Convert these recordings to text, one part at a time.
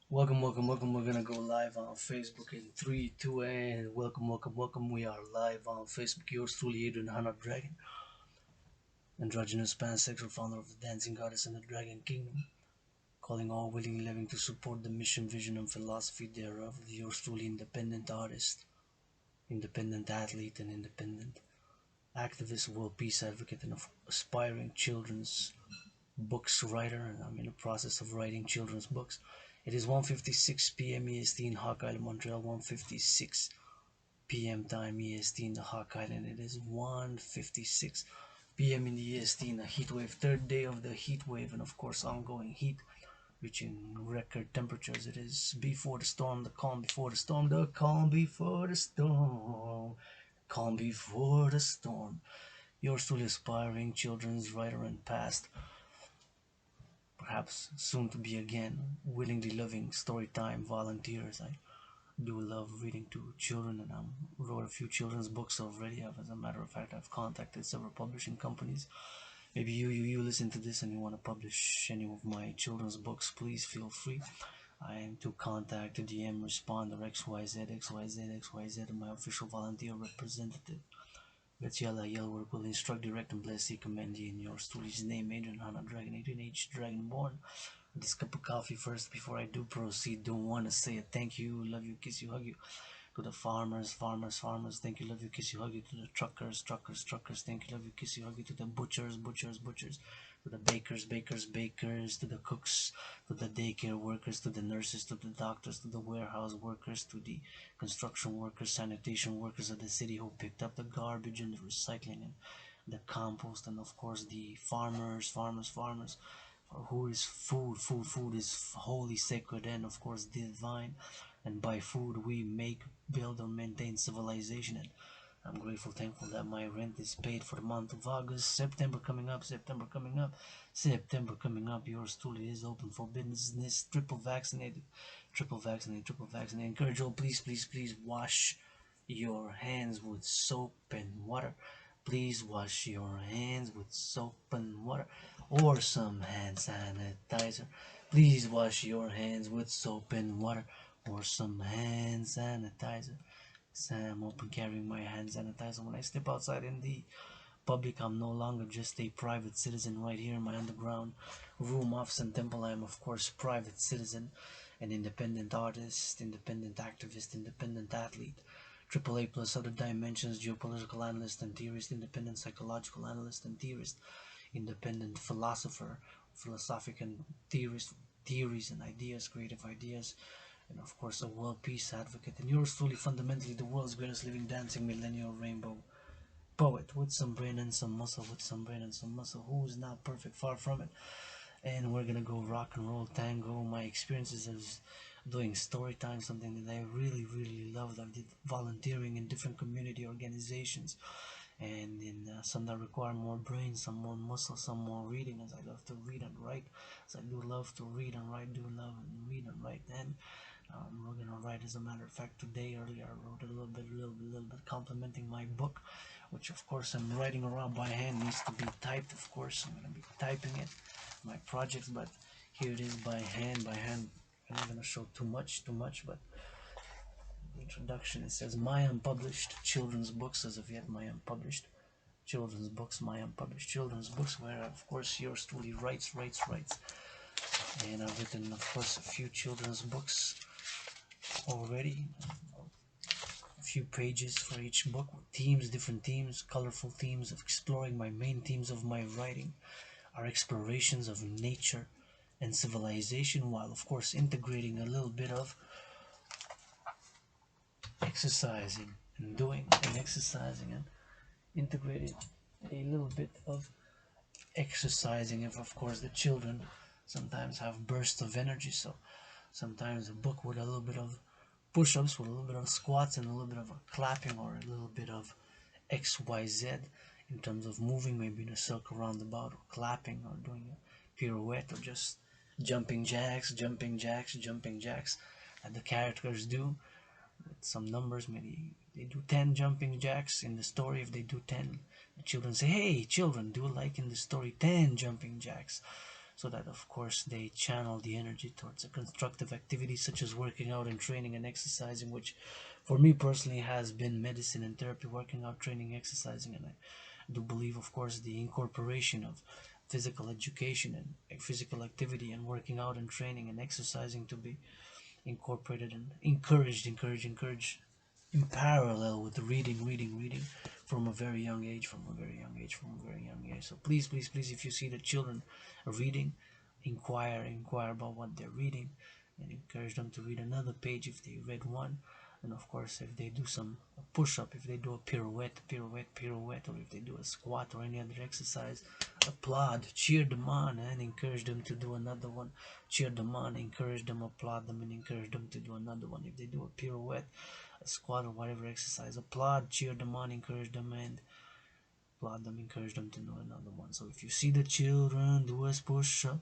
Welcome. We're gonna go live on Facebook in 3, 2, and welcome. We are live on Facebook. Yours truly, Adrian, Dragan, androgynous pansexual founder of the dancing goddess and the Dragon Kingdom, calling all willing living to support the mission, vision, and philosophy thereof. Yours truly, independent artist, independent athlete, and independent activist, world peace advocate, and aspiring children's books writer, and I'm in the process of writing children's books. It is 1:56 p.m. EST in Hawk Island, Montreal. 1:56 p.m. time EST in the Hawk Island. It is 1:56 p.m. in the EST in the heat wave, third day of the heat wave, and of course ongoing heat, reaching record temperatures. It is before the storm, the calm before the storm, the calm before the storm, calm before the storm. Yours truly, aspiring children's writer and past, perhaps soon to be again, willingly loving storytime volunteers. I do love reading to children, and I wrote a few children's books already. As a matter of fact, I've contacted several publishing companies. Maybe you listen to this and you want to publish any of my children's books, please feel free. I am to contact, DM, respond, or XYZ, my official volunteer representative. Let's yell work will instruct, direct, and bless, he command ye in yours truly. His name, Adrian, Hana, Dragon, 18H, Dragonborn. This cup of coffee first before I do proceed. Don't want to say a thank you, love you, kiss you, hug you. To the farmers, thank you, love you, kiss you, hug you. To the truckers, thank you, love you, kiss you, hug you. To the butchers. To the bakers. To the cooks, to the daycare workers, to the nurses, to the doctors, to the warehouse workers, to the construction workers, sanitation workers of the city who picked up the garbage and the recycling and the compost, and of course the farmers, for who is food is holy, sacred, and of course divine, and by food we make, build, or maintain civilization. And I'm grateful, thankful that my rent is paid for the month of August. September coming up. Yours truly is open for business. Triple vaccinated. Encourage all, please wash your hands with soap and water. Please wash your hands with soap and water, or some hand sanitizer. Please wash your hands with soap and water, or some hand sanitizer. I'm open carrying my hand sanitizer when I step outside in the public. I'm no longer just a private citizen right here in my underground room, office, and temple. I am, of course, private citizen, an independent artist, independent activist, independent athlete, triple A plus other dimensions, geopolitical analyst and theorist, independent psychological analyst and theorist, independent philosopher, philosophic and theories and ideas, creative ideas, and of course a world peace advocate. And yours truly, fundamentally the world's greatest living dancing millennial rainbow poet, with some brain and some muscle, who is not perfect, far from it. And we're gonna go rock and roll tango. My experiences as doing story time, something that I really loved. I did volunteering in different community organizations, and in some that require more brain, some more muscle, some more reading, as I love to read and write, as I do love to read and write, and we're gonna write. As a matter of fact, today earlier I wrote a little bit complimenting my book, which of course I'm writing around by hand, needs to be typed. Of course I'm gonna be typing it, my projects, but here it is by hand. I'm not gonna show too much, but the introduction, it says my unpublished children's books. As of yet, my unpublished children's books, where of course yours truly writes, and I've written, of course, a few children's books already, a few pages for each book with themes, different themes, colorful themes of exploring. My main themes of my writing are explorations of nature and civilization, while of course integrating a little bit of exercising and integrating a little bit of exercising. If of course the children sometimes have bursts of energy, so sometimes a book with a little bit of push-ups, with a little bit of squats, and a little bit of clapping, or a little bit of XYZ in terms of moving, maybe in a circle roundabout, or clapping, or doing a pirouette, or just jumping jacks that the characters do with some numbers. Maybe they do 10 jumping jacks in the story. If they do 10, the children say, hey children, do like in the story 10 jumping jacks. so that of course they channel the energy towards a constructive activity such as working out and training and exercising, which for me personally has been medicine and therapy. Working out, training, exercising, and I do believe of course the incorporation of physical education and physical activity and working out and training and exercising to be incorporated and encouraged in parallel with reading from a very young age, from a very young age. So please, please, please, if you see the children reading, inquire about what they're reading, and encourage them to read another page if they read one. And of course, if they do some push-up, if they do a pirouette, or if they do a squat or any other exercise, applaud, cheer them on, and encourage them to do another one. Cheer them on, encourage them, applaud them, and encourage them to do another one. If they do a pirouette, a squat, or whatever exercise, applaud, cheer them on, encourage them, and applaud them, encourage them to do another one. So if you see the children do a push-up,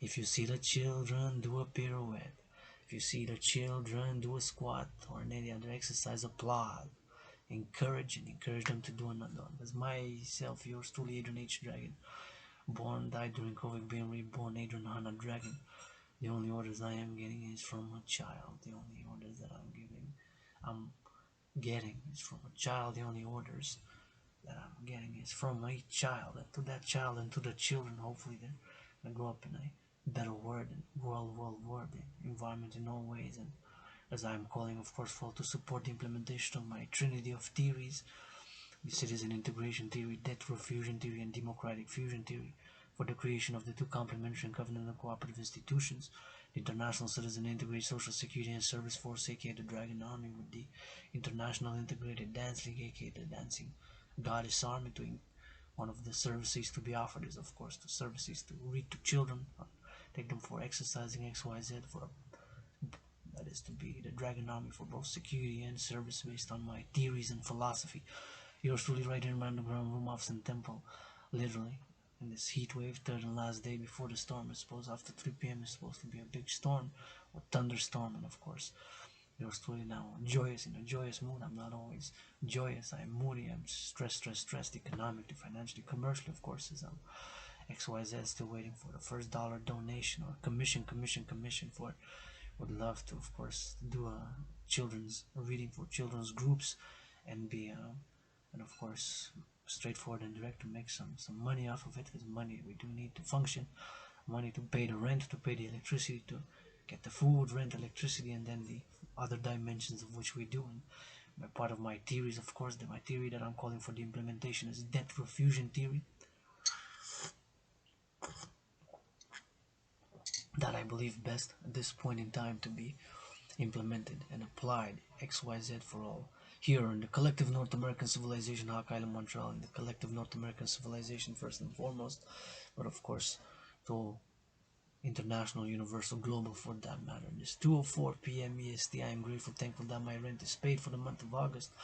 if you see the children do a pirouette, if you see the children do a squat or any other exercise, applaud, encourage them to do another one. As myself, yours truly, Adrian H. Dragan, born, died during COVID, being reborn, Adrian Hana Dragan. The only orders I am getting is from a child. The only orders that I'm getting is from a child. The only orders that I'm getting is from a child. And to that child and to the children, hopefully they're gonna grow up in a better world and world environment in all ways. And as I'm calling, of course, for to support the implementation of my trinity of theories, the citizen integration theory, debt fusion theory, and democratic fusion theory, for the creation of the two complementary and covenant and cooperative institutions, the International Citizen Integrated Social Security and Service Force, aka the Dragon Army, with the International Integrated Dance League, aka the Dancing Goddess Army. To one of the services to be offered is, of course, the services to read to children, take them for exercising XYZ, for that is to be the Dragon Army for both security and service based on my theories and philosophy. Yours truly, right here in my underground room, office and temple, literally in this heat wave, third and last day before the storm. It's supposed after 3 p.m. is supposed to be a big storm or thunderstorm, and of course, yours truly now joyous, in a joyous mood. I'm not always joyous. I'm moody. I'm stressed, economically, financially, commercially, of course, as I'm XYZ still waiting for the first dollar donation or commission for. Would love to, of course, do a children's reading for children's groups and be and of course straightforward and direct to make some money off of it, because money we do need to function, money to pay the rent, to pay the electricity, to get the food, rent, electricity, and then the other dimensions of which we do. And by part of my theories, of course, my theory that I'm calling for the implementation is debt fusion theory, that I believe best at this point in time to be implemented and applied XYZ for all here in the collective North American civilization, Hawk Island, Montreal, in the collective North American civilization first and foremost, but of course to international, universal, global for that matter. It's 2:04 p.m. EST. I am grateful, thankful that my rent is paid for the month of August,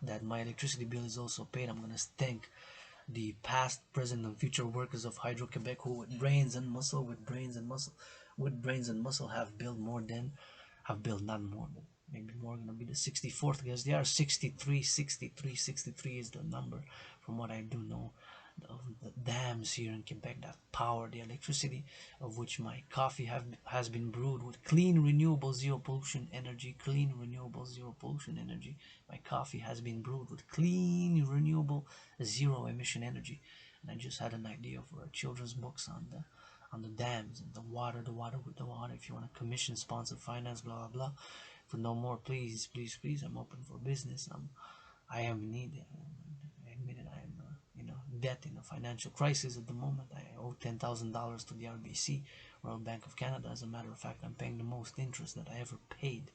that my electricity bill is also paid. I'm gonna thank the past, present, and future workers of Hydro Quebec who, with brains and muscle, have built more than, have built not more, but maybe more, gonna be the 64th, because they are 63 is the number from what I do know, of the dams here in Quebec that power the electricity, of which my coffee has been brewed with clean, renewable, zero pollution energy. My coffee has been brewed with clean, renewable, zero emission energy. And I just had an idea for a children's books on the dams and the water. If you want to commission, sponsor, finance, blah blah blah, for no more, please, I'm open for business. I am in need. I admit it. I am debt, in a financial crisis at the moment. I owe $10,000 to the RBC, Royal Bank of Canada. As a matter of fact, I'm paying the most interest that I ever paid,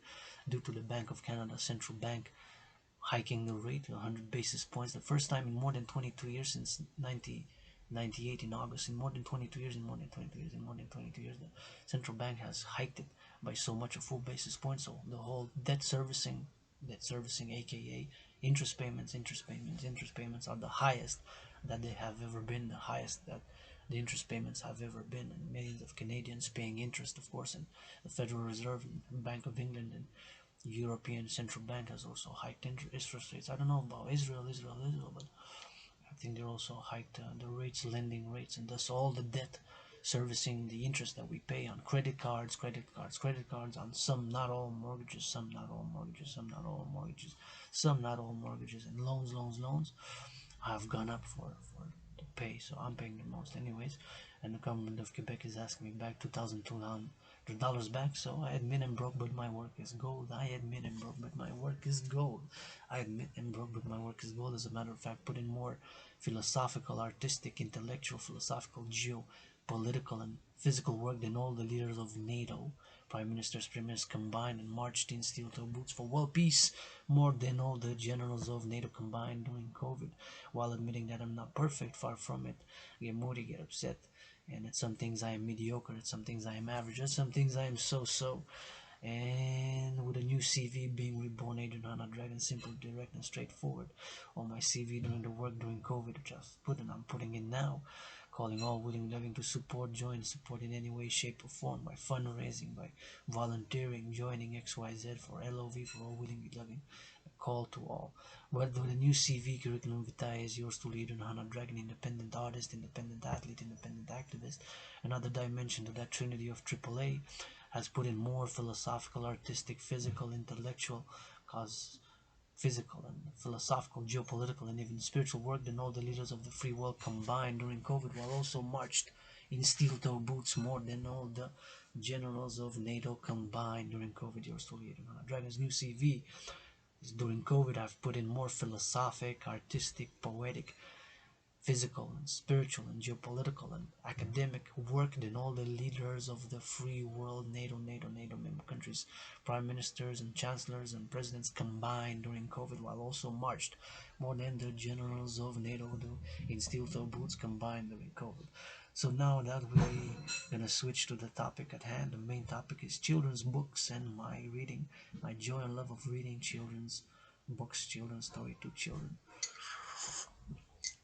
due to the Bank of Canada Central Bank hiking the rate to 100 basis points. The first time in more than 22 years, since 1998 in August. In more than 22 years, the central bank has hiked it by so much, a full basis point. So the whole debt servicing, aka interest payments are the highest that they have ever been, the highest that the interest payments have ever been, and millions of Canadians paying interest, of course. And the Federal Reserve and Bank of England and European Central Bank has also hiked interest rates. I don't know about Israel, but I think they also hiked the rates, lending rates, and thus all the debt servicing the interest that we pay on credit cards, on some, not all mortgages, some, not all mortgages, some, not all mortgages, some, not all mortgages, and loans have gone up for the pay, so I'm paying the most anyways. And the government of Quebec is asking me back $2,200 back. So I admit I'm broke, but my work is gold. I admit I'm broke, but my work is gold. I admit I'm broke, but my work is gold. As a matter of fact, put in more philosophical, artistic, intellectual, philosophical, geopolitical, and physical work than all the leaders of NATO, prime ministers, premiers combined, and marched in steel-toe boots for world peace more than all the generals of NATO combined during COVID. While admitting that I'm not perfect, far from it, I get moody, get upset, and at some things I am mediocre, at some things I am average, at some things I am so. And with a new CV being reborn, Adrian Dragan, simple, direct, and straightforward. On my CV during the work during COVID, which I'm putting in now, calling all willing loving to support in any way, shape, or form, by fundraising, by volunteering, joining XYZ for LOV, for all willing loving. A call to all. But with a new CV, curriculum vitae is yours to lead, and Hannah Dragan, independent artist, independent athlete, independent activist. Another dimension to that trinity of AAA has put in more philosophical, artistic, physical, intellectual, cause physical and philosophical, geopolitical, and even spiritual work than all the leaders of the free world combined during COVID, while also marched in steel-toe boots more than all the generals of NATO combined during COVID. Yours truly, Dragon's new CV is during COVID. I've put in more philosophic, artistic, poetic, physical and spiritual and geopolitical and academic work than all the leaders of the free world, NATO member countries, prime ministers and chancellors and presidents combined during COVID, while also marched more than the generals of NATO do in steel-toe boots combined during COVID. So now that we're gonna switch to the topic at hand, the main topic is children's books and my reading, my joy and love of reading children's books, children's story to children.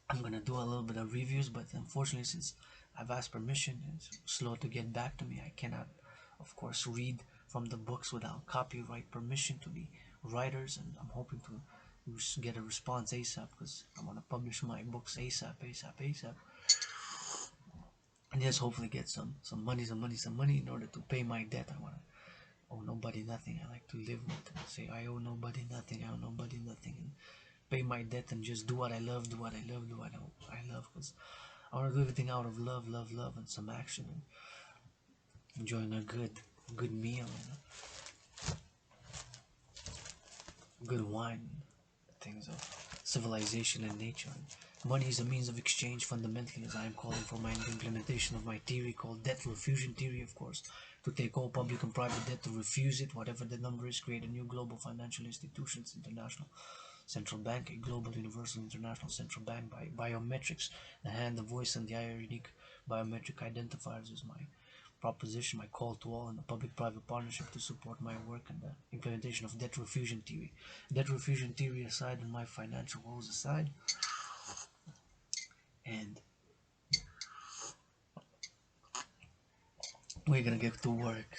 I'm gonna do a little bit of reviews, but unfortunately, since I've asked permission, it's slow to get back to me. I cannot, of course, read from the books without copyright permission to the writers, and I'm hoping to get a response ASAP, because I want to publish my books ASAP, and just hopefully get some money in order to pay my debt. I want to owe nobody nothing. I like to live with it. Say I owe nobody nothing, and pay my debt and just do what I love, because I want to do everything out of love, and some action, and enjoying a good meal, and good wine, things of civilization and nature. And money is a means of exchange fundamentally, as I am calling for my implementation of my theory called debt refusion theory, of course, to take all public and private debt, to refuse it, whatever the number is, create a new global financial institutions, international central bank, a global universal international central bank by biometrics. The hand, the voice, and the eye are unique biometric identifiers is my proposition, my call to all, and the public-private partnership to support my work and the implementation of debt refusion theory. Debt refusion theory aside, and my financial woes aside, and we're gonna get to work.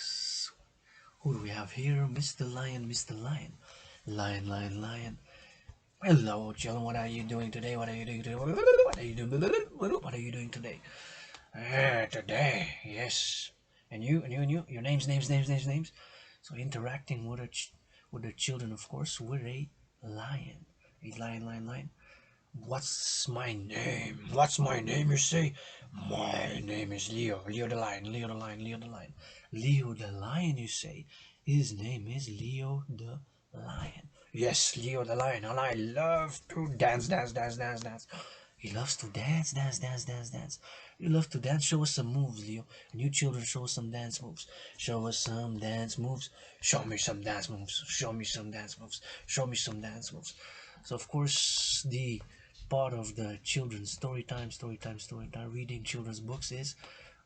Who do we have here? Mr. Lion, Lion. Hello, children. What are you doing today? What are you doing today? What are you doing today? Today, yes. And you. Your names. So interacting with the children, of course. We're a lion. A lion. What's my name? You say? My name is Leo. Leo the lion. Leo the lion, you say? His name is Leo the lion. Yes, Leo the lion, and I love to dance. He loves to dance. You love to dance. Show us some moves, Leo. And you children, show us some dance moves. Show us some dance moves. Show me some dance moves. So, of course, the part of the children's story time, reading children's books is,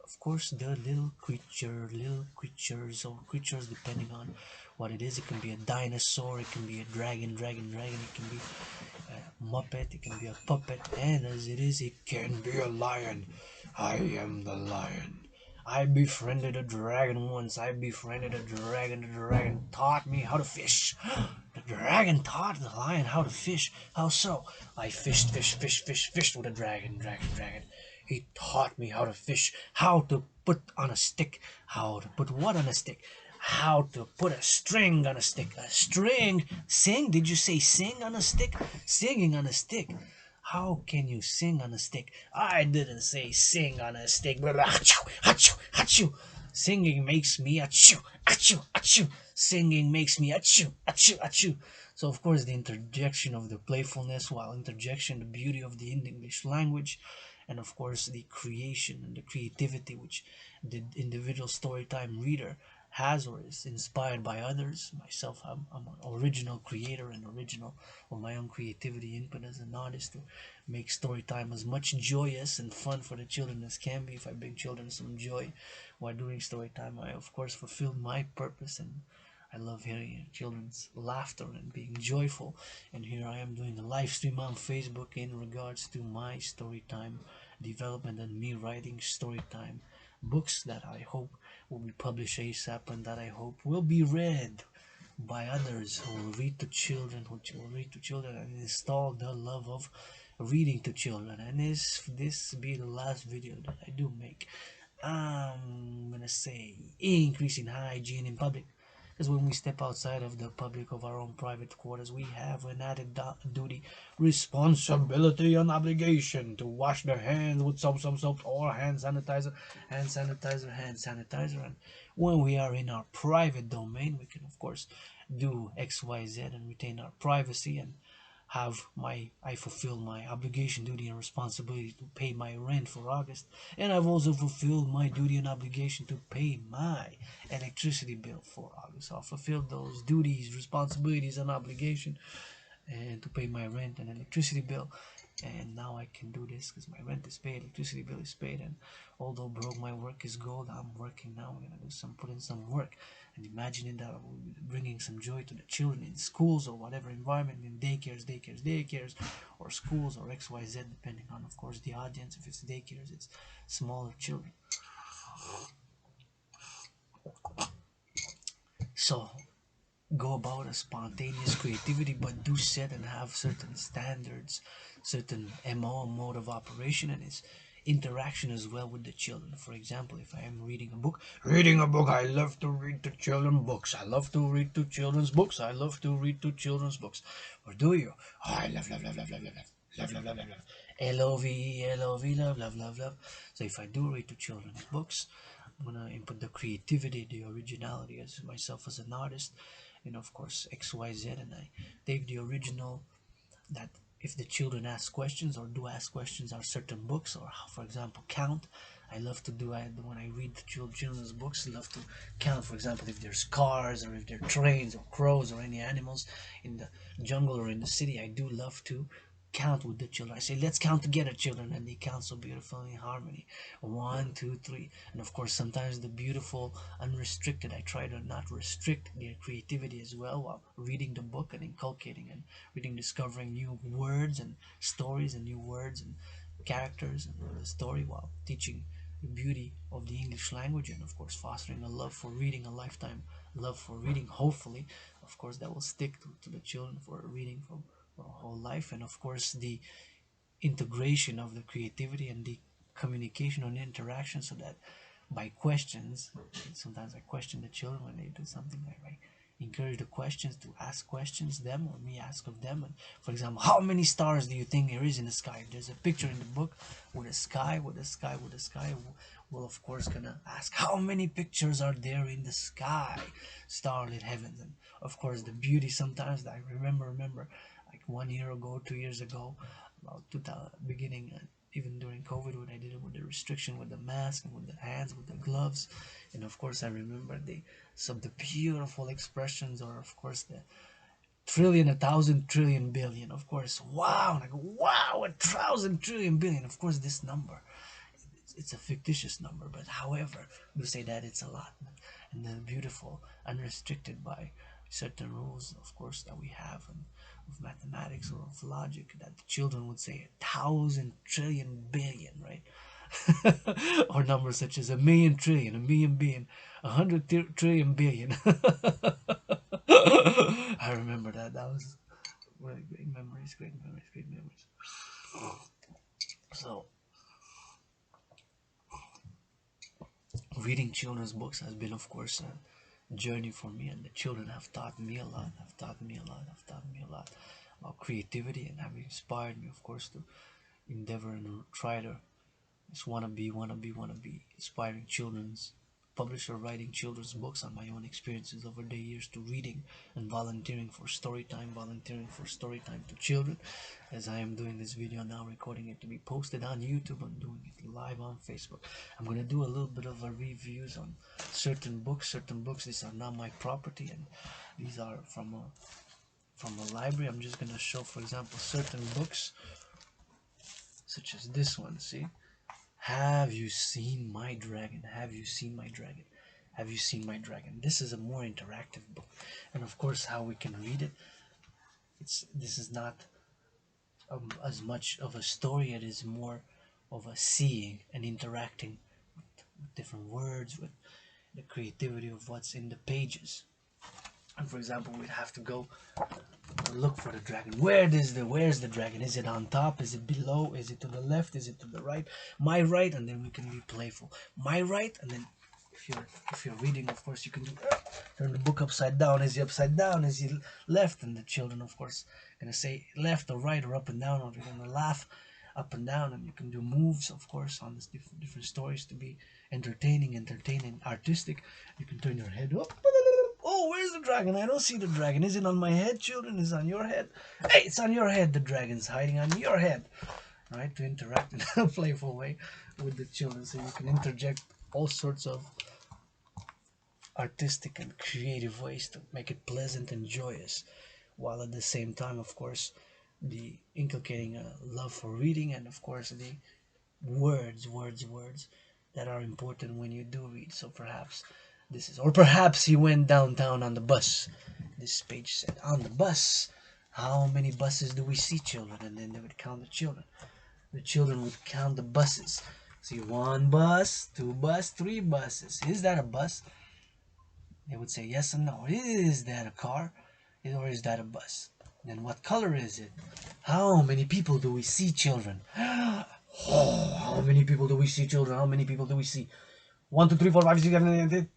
of course, the little creatures, or creatures depending on what it is. It can be a dinosaur, it can be a dragon, it can be a muppet, it can be a puppet, and as it is, it can be a lion. I am the lion. I befriended a dragon once. The dragon taught me how to fish. The dragon taught the lion how to fish. How so? I fished with a dragon. He taught me how to fish, how to put on a stick, how to put what on a stick, how to put a string on a stick. A string? Sing? Did you say sing on a stick? Singing on a stick. How can you sing on a stick? I didn't say sing on a stick. Achoo, achoo, achoo. Singing makes me achoo, achoo, achoo. Singing makes me achoo, achoo, achoo. So of course the interjection of the playfulness, while interjection the beauty of the English language, and of course the creation and the creativity which the individual storytime reader has or is inspired by others. Myself, I'm an original creator and original of my own creativity input as an artist to make story time as much joyous and fun for the children as can be. If I bring children some joy while doing story time, I of course fulfill my purpose, and I love hearing children's laughter and being joyful. And here I am doing a live stream on Facebook in regards to my story time development and me writing story time books that I hope will be published ASAP, and that I hope will be read by others who will read to children, who will read to children and install the love of reading to children. And this be the last video that I do make, I'm gonna say increasing hygiene in public. Because when we step outside of the public of our own private quarters, we have an added duty, responsibility, and obligation to wash their hands with soap, or hand sanitizer, hand sanitizer, hand sanitizer. And when we are in our private domain, we can, of course, do X, Y, Z and retain our privacy, and I fulfill my obligation, duty, and responsibility to pay my rent for August, and I've also fulfilled my duty and obligation to pay my electricity bill for August. I'll fulfill those duties, responsibilities, and obligation, and to pay my rent and electricity bill. And now I can do this because my rent is paid, electricity bill is paid, and although broke, my work is gold. I'm working now. I'm gonna put in some work, and imagining that I will be bringing some joy to the children in schools or whatever environment, in daycares, or schools or X, Y, Z, depending on, of course, the audience. If it's daycares, it's smaller children. So go about a spontaneous creativity, but do set and have certain standards, certain MO, mode of operation, and its interaction as well with the children. For example, if I am reading a book, I love to read to children books. I love to read to children's books. I love to read to children's books. Or do you? Oh, I love. L-O-V-E, L-O-V, love. So if I do read to children's books, I'm gonna input the creativity, the originality as myself as an artist, and of course XYZ, and I take the original that if the children ask questions or do ask questions are certain books, or for example count. I love to do when I read children's books, I love to count, for example, if there's cars or if there are trains or crows or any animals in the jungle or in the city. I do love to count with the children. I say, let's count together, children, and they count so beautifully in harmony. 1, 2, 3. And of course, sometimes the beautiful, unrestricted, I try to not restrict their creativity as well while reading the book and inculcating and reading, discovering new words and stories and new words and characters and the story, while teaching the beauty of the English language, and of course fostering a love for reading, a lifetime love for reading, hopefully, of course, that will stick to the children for reading for a whole life. And of course the integration of the creativity and the communication and interaction, so that by questions, sometimes I question the children when they do something. I encourage the questions to ask questions them, or me ask of them. And for example, how many stars do you think there is in the sky? If there's a picture in the book with a sky, we'll of course gonna ask how many pictures are there in the sky, starlit heavens. And of course the beauty sometimes that I remember like 1 year ago, 2 years ago, about 2000 beginning, even during COVID, when I did it with the restriction, with the mask and with the hands, with the gloves. And of course I remember the beautiful expressions, or of course the trillion, 1,000 trillion billion, of course, wow, and I go, wow, 1,000 trillion billion. Of course this number, it's a fictitious number, but however, we say that it's a lot. And the beautiful, unrestricted by certain rules, of course, that we have, and of mathematics or of logic, that the children would say 1,000 trillion billion, right? Or numbers such as 1,000,000 trillion, 1,000,000,000,000, 100 trillion billion. I remember that. That was really great memories, great memories, great memories. So reading children's books has been, of course, a journey for me, and the children have taught me a lot, have taught me a lot about creativity, and have inspired me, of course, to endeavor and try to just wanna be inspiring children's publisher, writing children's books on my own experiences over the years, to reading and volunteering for story time, to children, as I am doing this video now, recording it to be posted on YouTube. I'm doing it live on Facebook. I'm gonna do a little bit of a reviews on certain books. These are not my property, and these are from a library. I'm just gonna show, for example, certain books such as this one. See, have you seen my dragon? Have you seen my dragon? Have you seen my dragon? This is a more interactive book, and of course, how we can read it. This is not as much of a story. It is more of a seeing and interacting with different words, with the creativity of what's in the pages. And for example, we'd have to go look for the dragon. Where's the dragon? Is it on top? Is it below? Is it to the left? Is it to the right? My right, and then we can be playful. My right, and then if you're reading, of course, you can do turn the book upside down. Is he upside down? Is he left? And the children, of course, gonna say left or right or up and down, or they're gonna laugh up and down. And you can do moves, of course, on this different stories to be entertaining, artistic. You can turn your head up. Oh, where's the dragon? I don't see the dragon. Is it on my head, children? Is it on your head? Hey, it's on your head. The dragon's hiding on your head. Right? To interact in a playful way with the children, so you can interject all sorts of artistic and creative ways to make it pleasant and joyous, while at the same time, of course, the inculcating a love for reading, and of course the words that are important when you do read. So perhaps this is, or perhaps he went downtown on the bus. This page said, on the bus. How many buses do we see, children? And then they would count the children. The children would count the buses. See, 1 bus, 2 bus, 3 buses. Is that a bus? They would say yes and no. Is that a car? Or is that a bus? Then what color is it? How many people do we see, children? Oh, how many people do we see, children? How many people do we see? 1, 2, 3, 4, 5, 6, 7, 8, 9, 10,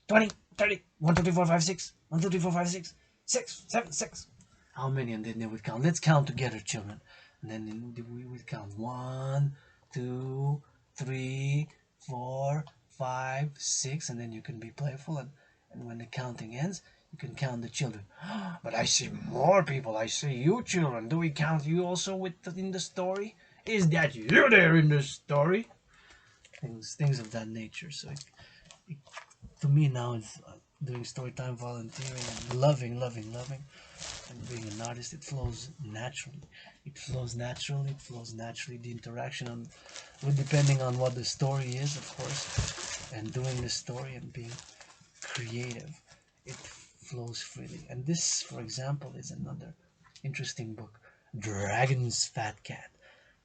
20, 30. 1, 2, 3, 4, 5, 6. 1, 2, 3, 4, 5, 6. 6, 7, 6. How many? And then they would count. Let's count together, children. And then we would count. 1, 2, 3, 4, 5, 6. And then you can be playful. And when the counting ends, you can count the children. But I see more people. I see you, children. Do we count you also in the story? Is that you there in the story? Things of that nature. So to me now, it's doing story time, volunteering, and loving, and being an artist. It flows naturally. The interaction depending on what the story is, of course, and doing the story and being creative, it flows freely. And this, for example, is another interesting book, Dragon's Fat Cat.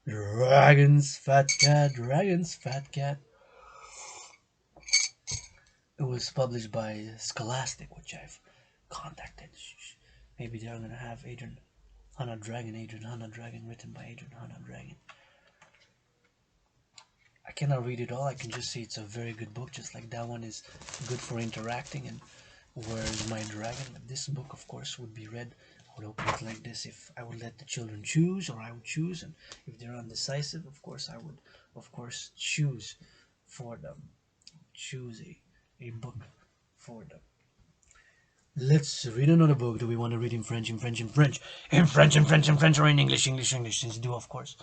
Dragon's Fat Cat. It was published by Scholastic, which I've contacted. Maybe they're gonna have Adrian Hanna Dragan, written by Adrian Hanna Dragan. I cannot read it all. I can just say it's a very good book, just like that one is good for interacting and Where's My Dragon. But this book, of course, would be read. I would open it like this if I would let the children choose, or I would choose, and if they're undecisive, of course, I would, of course, choose for them. Choose a book for them. Let's read another book. Do we want to read in French, or in English? Since you do, of course,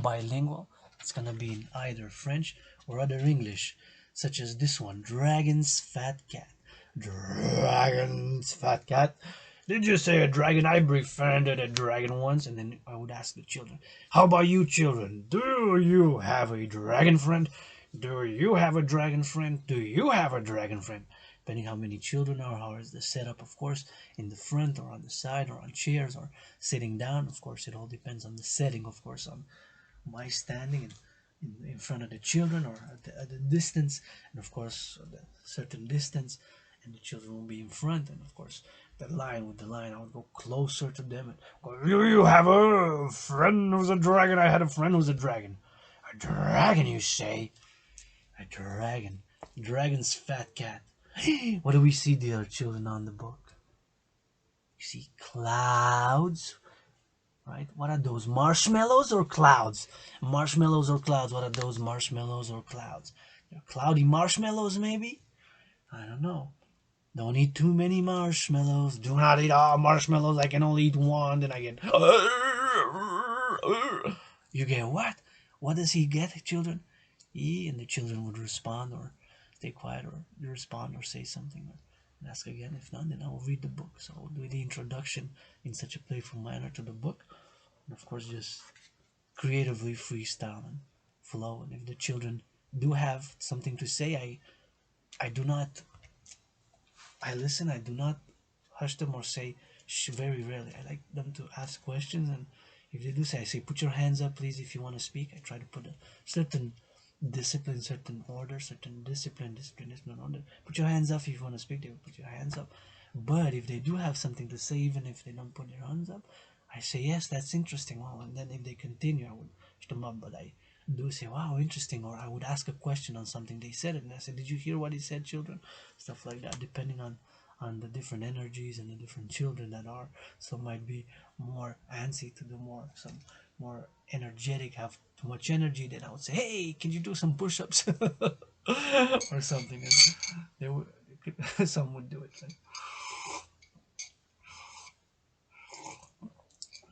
bilingual. It's gonna be in either French or other English, such as this one, Dragon's Fat Cat. Dragon's Fat Cat. Did you say a dragon? I befriended a dragon once. And then I would ask the children, how about you, children? Do you have a dragon friend? Do you have a dragon friend? Do you have a dragon friend? Depending how many children are, how is the setup, of course, in the front or on the side or on chairs or sitting down. Of course, it all depends on the setting, of course, on my standing in front of the children or at the distance, and of course at a certain distance, and the children will be in front, and of course with the line I would go closer to them and go, you have a friend who's a dragon? I had a friend who's a dragon. A dragon, you say? A dragon. Dragon's fat cat. What do we see, dear children, on the book? You see clouds, right? What are those, marshmallows or clouds? Marshmallows or clouds? What are those, marshmallows or clouds? They're cloudy marshmallows, maybe? I don't know. Don't eat too many marshmallows. Do not eat all marshmallows. I can only eat one. Then I get... You get what? What does he get, children? He, and the children would respond or stay quiet or respond or say something or ask again. If not, then I will read the book. So I'll do the introduction in such a playful manner to the book. And of course, just creatively freestyle and flow. And if the children do have something to say, I do not... I listen. I do not hush them or say shh, very rarely. I like them to ask questions, and if they do say, I say, put your hands up, please, if you want to speak. I try to put a certain discipline, certain order, certain discipline order. Put your hands up if you want to speak. They will put your hands up. But if they do have something to say, even if they don't put their hands up, I say, yes, that's interesting. Wow. And then if they continue, I would push them up. But I do say, wow, interesting. Or I would ask a question on something they said, and I said, did you hear what he said, children? Stuff like that, depending on the different energies and the different children that are. Some might be more antsy to do more, some more energetic, have too much energy. Then I would say, hey, can you do some push-ups? Or something. And they would, some would do it. Like,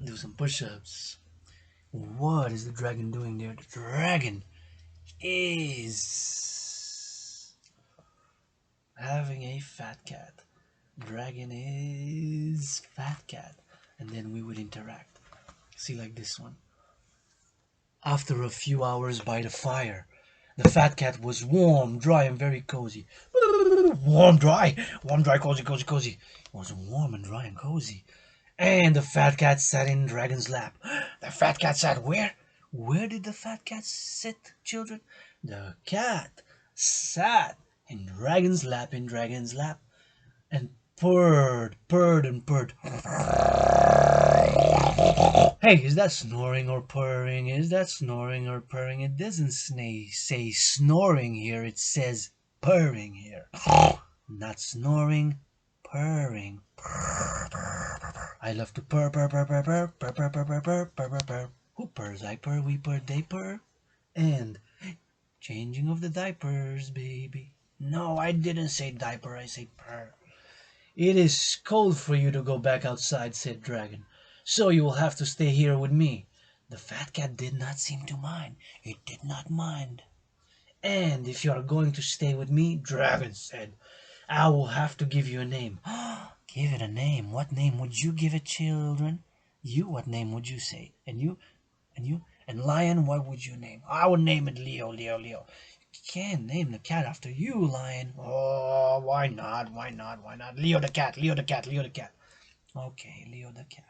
do some push-ups. What is the dragon doing there? The dragon is having a fat cat. Dragon is fat cat. And then we would interact. See, like this one. After a few hours by the fire, the fat cat was warm, dry, and very cozy. Warm, dry, cozy, cozy, cozy. It was warm and dry and cozy. And the fat cat sat in Dragon's lap. The fat cat sat where? Where did the fat cat sit, children? The cat sat in Dragon's lap, and purred, purred, and purred. Hey, is that snoring or purring? Is that snoring or purring? It doesn't say snoring here. It says purring here. Not snoring, purring. I love to purr, purr, purr, purr, purr, purr, purr, purr, purr, purr, purr, purr, purr. Who purrs? I purr, we purr, they purr. And changing of the diapers, baby. No, I didn't say diaper. I say purr. It is cold for you to go back outside, said Dragon. So you will have to stay here with me. The fat cat did not seem to mind. It did not mind. And if you are going to stay with me, Dragon said, I will have to give you a name. Give it a name. What name would you give it, children? You, what name would you say? And you? And you? And Lion, what would you name? I would name it Leo, Leo, Leo. You can't name the cat after you, Lion. Oh, why not? Why not? Why not? Leo the cat, Leo the cat, Leo the cat. Okay, Leo the cat.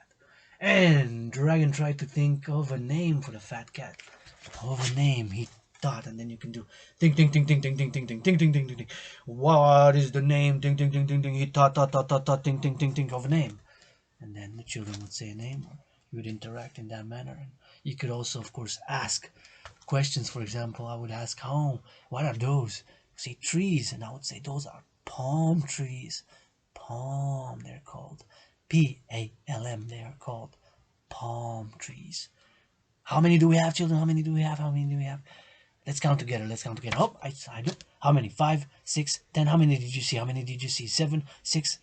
And Dragon tried to think of a name for the fat cat. Of a name, he thought, and then you can do ding ding ding ding ding ding ding ding ding ding ding ding ding. What is the name? Ding ding ding ding ding. He thought ding ding ding ding of a name. And then the children would say a name, or you would interact in that manner. And you could also, of course, ask questions. For example, I would ask, oh, what are those? Say trees, and I would say those are palm trees. Palm, they're called. P-A-L-M, they are called palm trees. How many do we have, children? How many do we have? How many do we have? Let's count together. Let's count together. Oh, I do. How many? 5, 6, 10. How many did you see? How many did you see? 7, 6.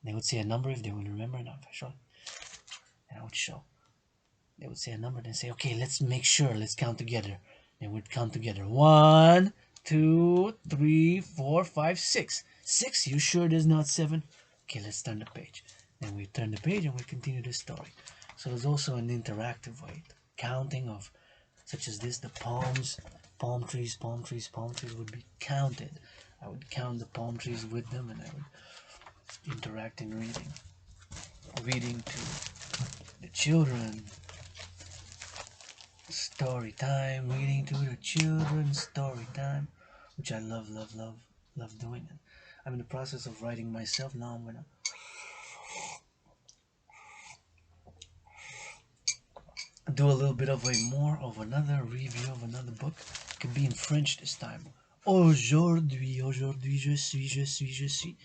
They would say a number if they would remember. And I would show. They would say a number, then say, okay, let's make sure. Let's count together. They would count together. 1, 2, 3, 4, 5, 6. 6? You sure there's not 7? Okay, let's turn the page. Then we turn the page and we continue the story. So there's also an interactive way. Counting of, such as this, the palms, palm trees would be counted. I would count the palm trees with them, and I would interact in reading to the children. Story time, reading to the children, story time, which I love doing. And I'm in the process of writing myself now. I'm gonna do a little bit of another review of another book. It could be in French this time, Aujourd'hui, je suis.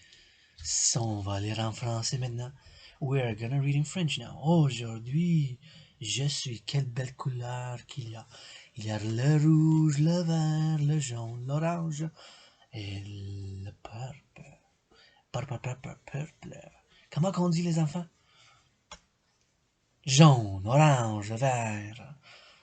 So, on va lire en français maintenant. We're gonna read in French now. Aujourd'hui, je suis. Quelle belle couleur qu'il y a. Il y a le rouge, le vert, le jaune, l'orange et le purple. Purple. Comment on dit les enfants? Jaune, orange, vert.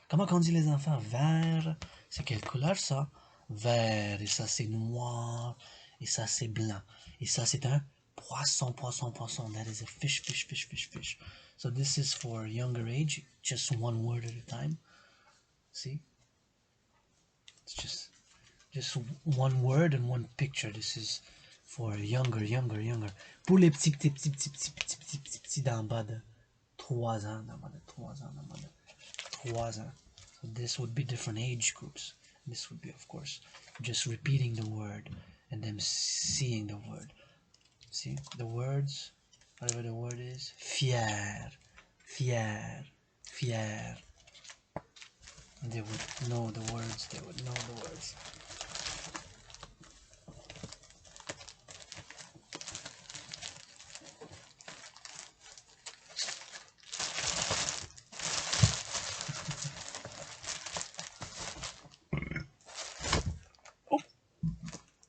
Comment on dit les enfants? Vert. C'est quelle couleur ça? Vert. Et ça c'est noir. Et ça c'est blanc. Et ça c'est un poisson. That is a fish. So this is for younger age. Just one word at a time. See? It's just one word and one picture. This is for younger. Pour les petits d'en bas de 3 ans. So this would be different age groups. This would be, of course, just repeating the word and them seeing the word. See the words, whatever the word is. Fier. And they would know the words.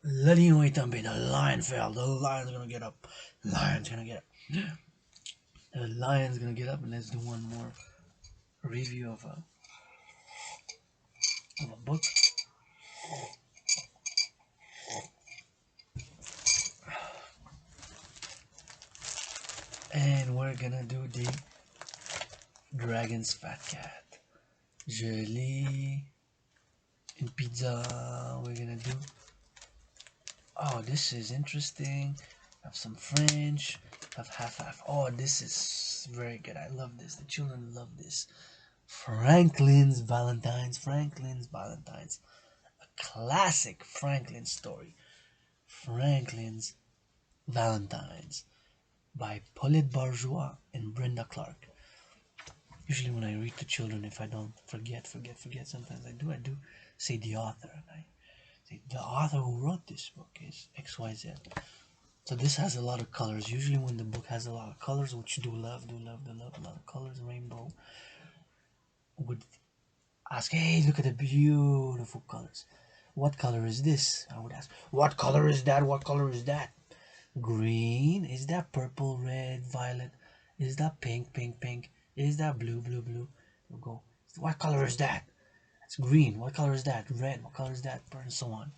Le lion est tombé. The lion fell. The lion's gonna get up. The lion's gonna get up, and let's do one more review of a book. And we're gonna do the Dragon's Fat Cat. Je lis une pizza. We're gonna do. Oh, this is interesting. Have some French. Have half. Oh, this is very good. I love this. The children love this. Franklin's Valentine's. A classic Franklin story. Franklin's Valentine's by Paulette Bourgeois and Brenda Clark. Usually when I read to children, if I don't forget, sometimes I do say the author. And I say, the author who wrote this book is XYZ. So this has a lot of colors. Usually when the book has a lot of colors, which do love, a lot of colors, rainbow, would ask, hey, look at the beautiful colors. What color is this? I would ask, what color is that? Green. Is that purple, red, violet? Is that pink? Is that blue? We'll go, what color is that? It's green. What color is that? Red. What color is that? And so on.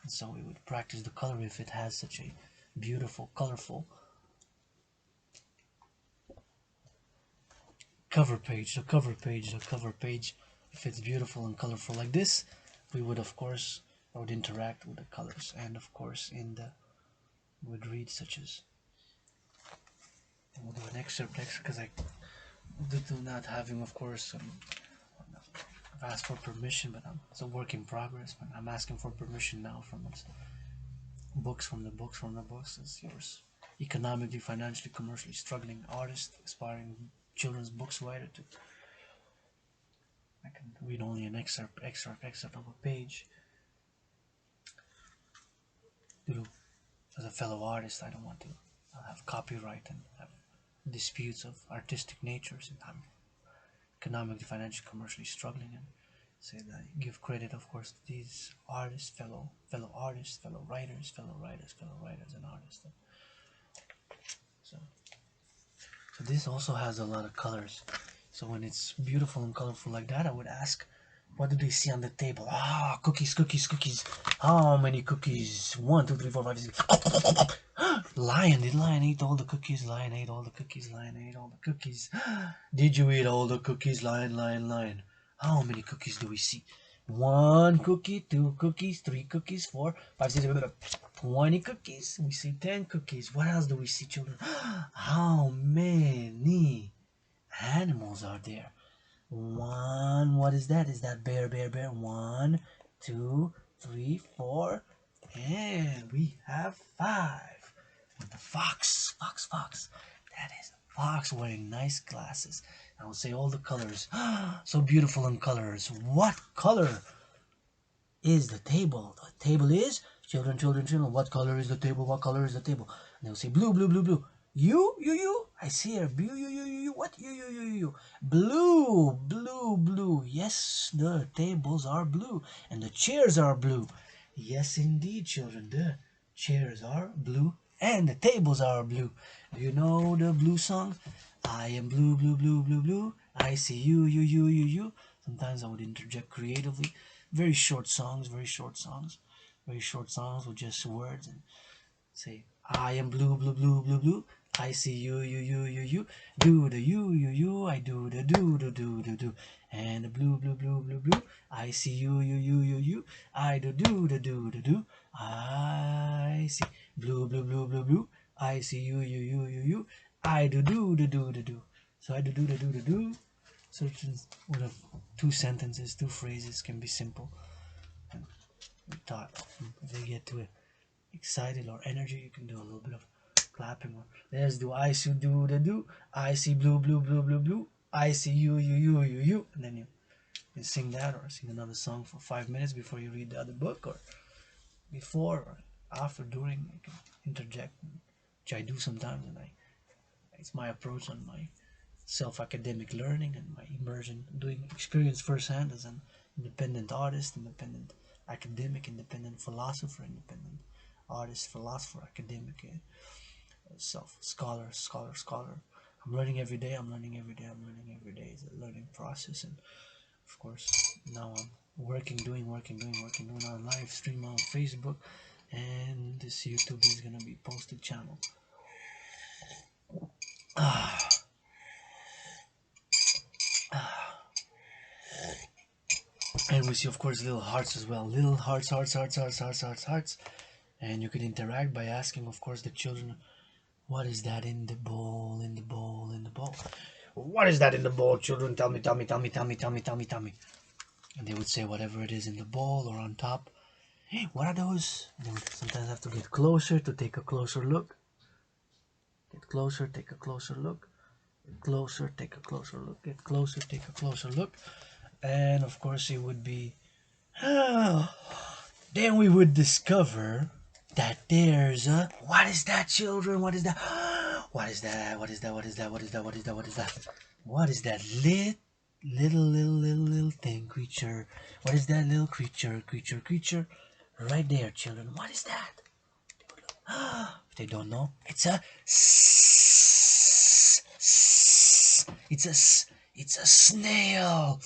And so we would practice the color if it has such a beautiful, colorful cover page. The cover page, if it's beautiful and colorful like this, we would, of course, I would interact with the colors. And of course, we would read such as, we'll do an excerpt next, because I do not having, of course, I've asked for permission, but it's a work in progress. But I'm asking for permission now from the books. It's yours. Economically, financially, commercially struggling artist, aspiring children's books writer. I can read only an excerpt of a page. As a fellow artist, I don't want to have copyright and have disputes of artistic natures, and I'm economically, financially, commercially struggling, and say that I give credit, of course, to these artists, fellow artists, fellow writers, and artists. So this also has a lot of colors. So when it's beautiful and colorful like that, I would ask, what do they see on the table? Ah, cookies. How many cookies? 1, 2, 3, 4, 5, 6. Lion. Did lion eat all the cookies? Lion ate all the cookies. Did you eat all the cookies? Lion. How many cookies do we see? 1 cookie, 2 cookies, 3 cookies, 4, 5, 6, 20 cookies. We see 10 cookies. What else do we see, children? How many animals are there? 1. What is that? Is that bear? 1, 2, 3, 4, and we have 5. And the fox. That is a fox wearing nice glasses. I will say all the colors. So beautiful in colors. What color is the table? The table is, children, children, children, what color is the table? What color is the table? And they'll say, blue, blue, blue, blue. You. I see her. Blue, you. What? You. Blue, blue, blue. Yes, the tables are blue. And the chairs are blue. Yes, indeed, children. The chairs are blue. And the tables are blue. Do you know the blue song? I am blue, blue, blue, blue, blue. I see you. Sometimes I would interject creatively. Very short songs, very short songs. Very short songs with just words and say, I am blue, blue, blue, blue, blue. I see you. Do the you. I do the do. And the blue, blue, blue, blue, blue. I see you. I do the do. I see blue, blue, blue, blue, blue. I see you. I do the do. So I do the do. So with two sentences, two phrases can be simple. And we thought if they get to it excited or energy, you can do a little bit of clapping or let's do I see do the do. I see blue, blue, blue, blue, blue. I see you, and then you sing that or sing another song for 5 minutes before you read the other book or before or after, during. You can interject, which I do sometimes, and it's my approach on my self-academic learning and my immersion, doing experience firsthand as an independent artist, independent academic, independent philosopher, independent artist, philosopher, academic, self scholar. I'm learning every day. I'm learning every day. It's a learning process, and of course now I'm doing on live stream on Facebook, and this YouTube is gonna be posted channel. And we see, of course, little hearts as well. Little hearts. And you can interact by asking, of course, the children, what is that in the bowl, What is that in the bowl, children? Tell me. And they would say whatever it is in the bowl or on top. Hey, what are those? And they would sometimes have to get closer to take a closer look. Get closer, take a closer look. Get closer, take a closer look. Get closer, take a closer look. And of course it would be then we would discover that there's a what is that, children? What is that? What is that? What is that? What is that? What is that? What is that? What is that? What is that little thing, creature? What is that little creature? Right there, children. What is that? If they don't know, it's a it's a snail.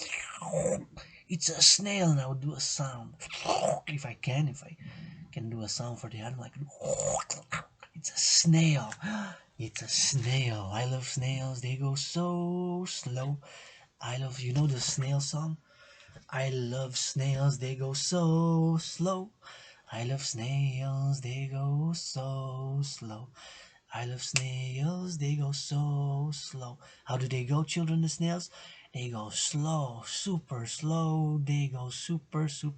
It's a snail, and I would do a sound if I can do a sound for the animal. Like it's a snail. It's a snail. I love snails. They go so slow. I love, you know the snail song. I love snails. They go so slow. I love snails. They go so slow. I love snails, they go so slow. How do they go, children, the snails? They go slow, super slow. They go super slow.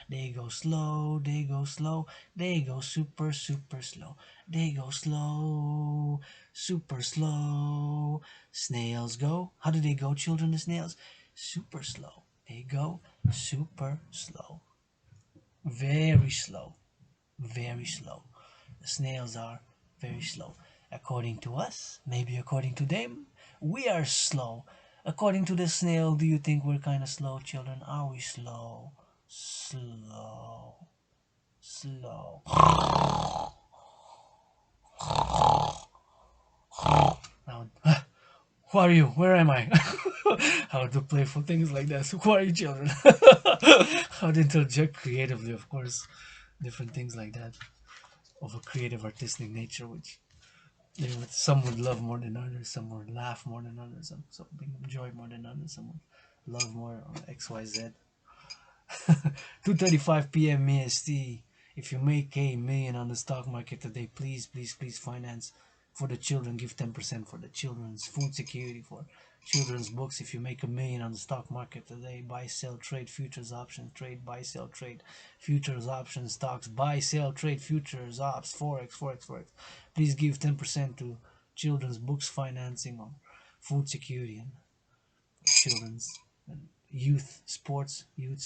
They go slow, they go slow. They go super slow. They go slow, super slow. Snails go. How do they go, children, the snails? Super slow. They go super slow. Very slow. Very slow. The snails are very slow. According to us, maybe according to them, we are slow. According to the snail, do you think we're kind of slow, children? Are we slow? Slow. Now, who are you? Where am I? How to playful things like that. So who are you, children? How to interject creatively, of course. Different things like that. Of a creative, artistic nature, which some would love more than others, some would laugh more than others, some would enjoy more than others, some would love more, or XYZ. 2:35 p.m. EST. If you make a million on the stock market today, please finance for the children. Give 10% for the children's food security, for children's books. If you make a million on the stock market today, buy, sell, trade, futures, options, trade, buy, sell, trade, futures, options, stocks, buy, sell, trade, futures, ops, forex. Please give 10% to children's books financing or food security and children's. And youth sports, and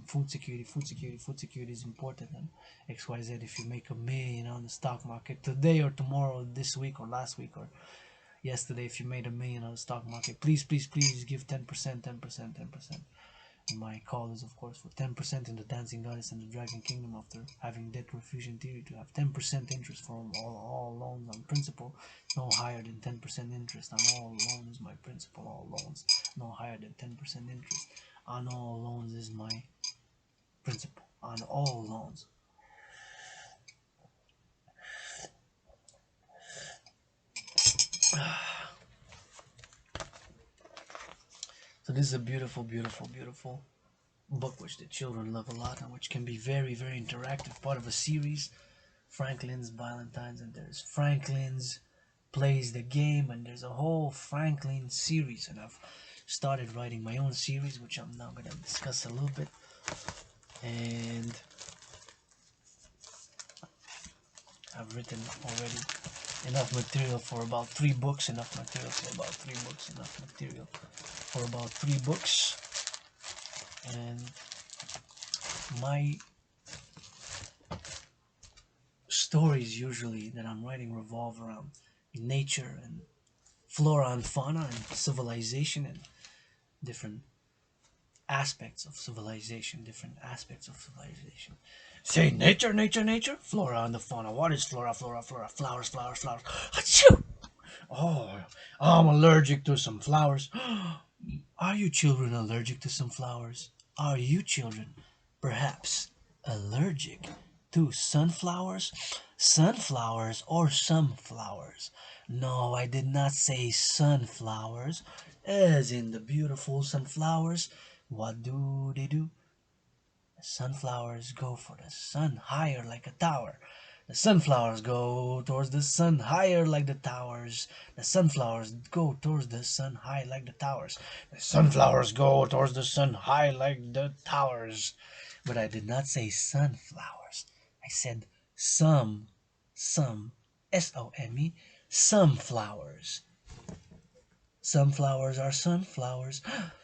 food security. Food security is important. And XYZ, if you make 1 million on the stock market today or tomorrow, this week or last week or yesterday, if you made 1 million on the stock market, please give 10%, 10%, 10%. And my call is, of course, for 10% in the Dancing Goddess and the Dragon Kingdom, after having debt refusion theory, to have 10% interest for all loans on principal, no higher than 10% interest on all loans. My principal, all loans, no higher than 10% interest on all loans is my principal on all loans. So this is a beautiful, beautiful, beautiful book which the children love a lot, and which can be very, very interactive, part of a series, Franklin's Valentine's. And there's Franklin's Plays the Game, and there's a whole Franklin series, and I've started writing my own series, which I'm now going to discuss a little bit. And I've written already enough material for about 3 books, enough material for about 3 books, enough material for about 3 books. And my stories usually that I'm writing revolve around nature and flora and fauna and civilization and different aspects of civilization, Say nature, nature, nature, flora and the fauna. What is flora, flora, flora? Flowers, flowers, flowers. Achoo! Oh, I'm allergic to some flowers. Are you children allergic to some flowers? Are you children perhaps allergic to sunflowers? Sunflowers or some flowers? No, I did not say sunflowers, as in the beautiful sunflowers. What do they do? The sunflowers go for the sun higher like a tower. The sunflowers go towards the sun higher like the towers. The sunflowers go towards the sun high like the towers. The sunflowers go towards the sun high like the towers. But I did not say sunflowers. I said some, S-O-M-E, some flowers. Some flowers are sunflowers.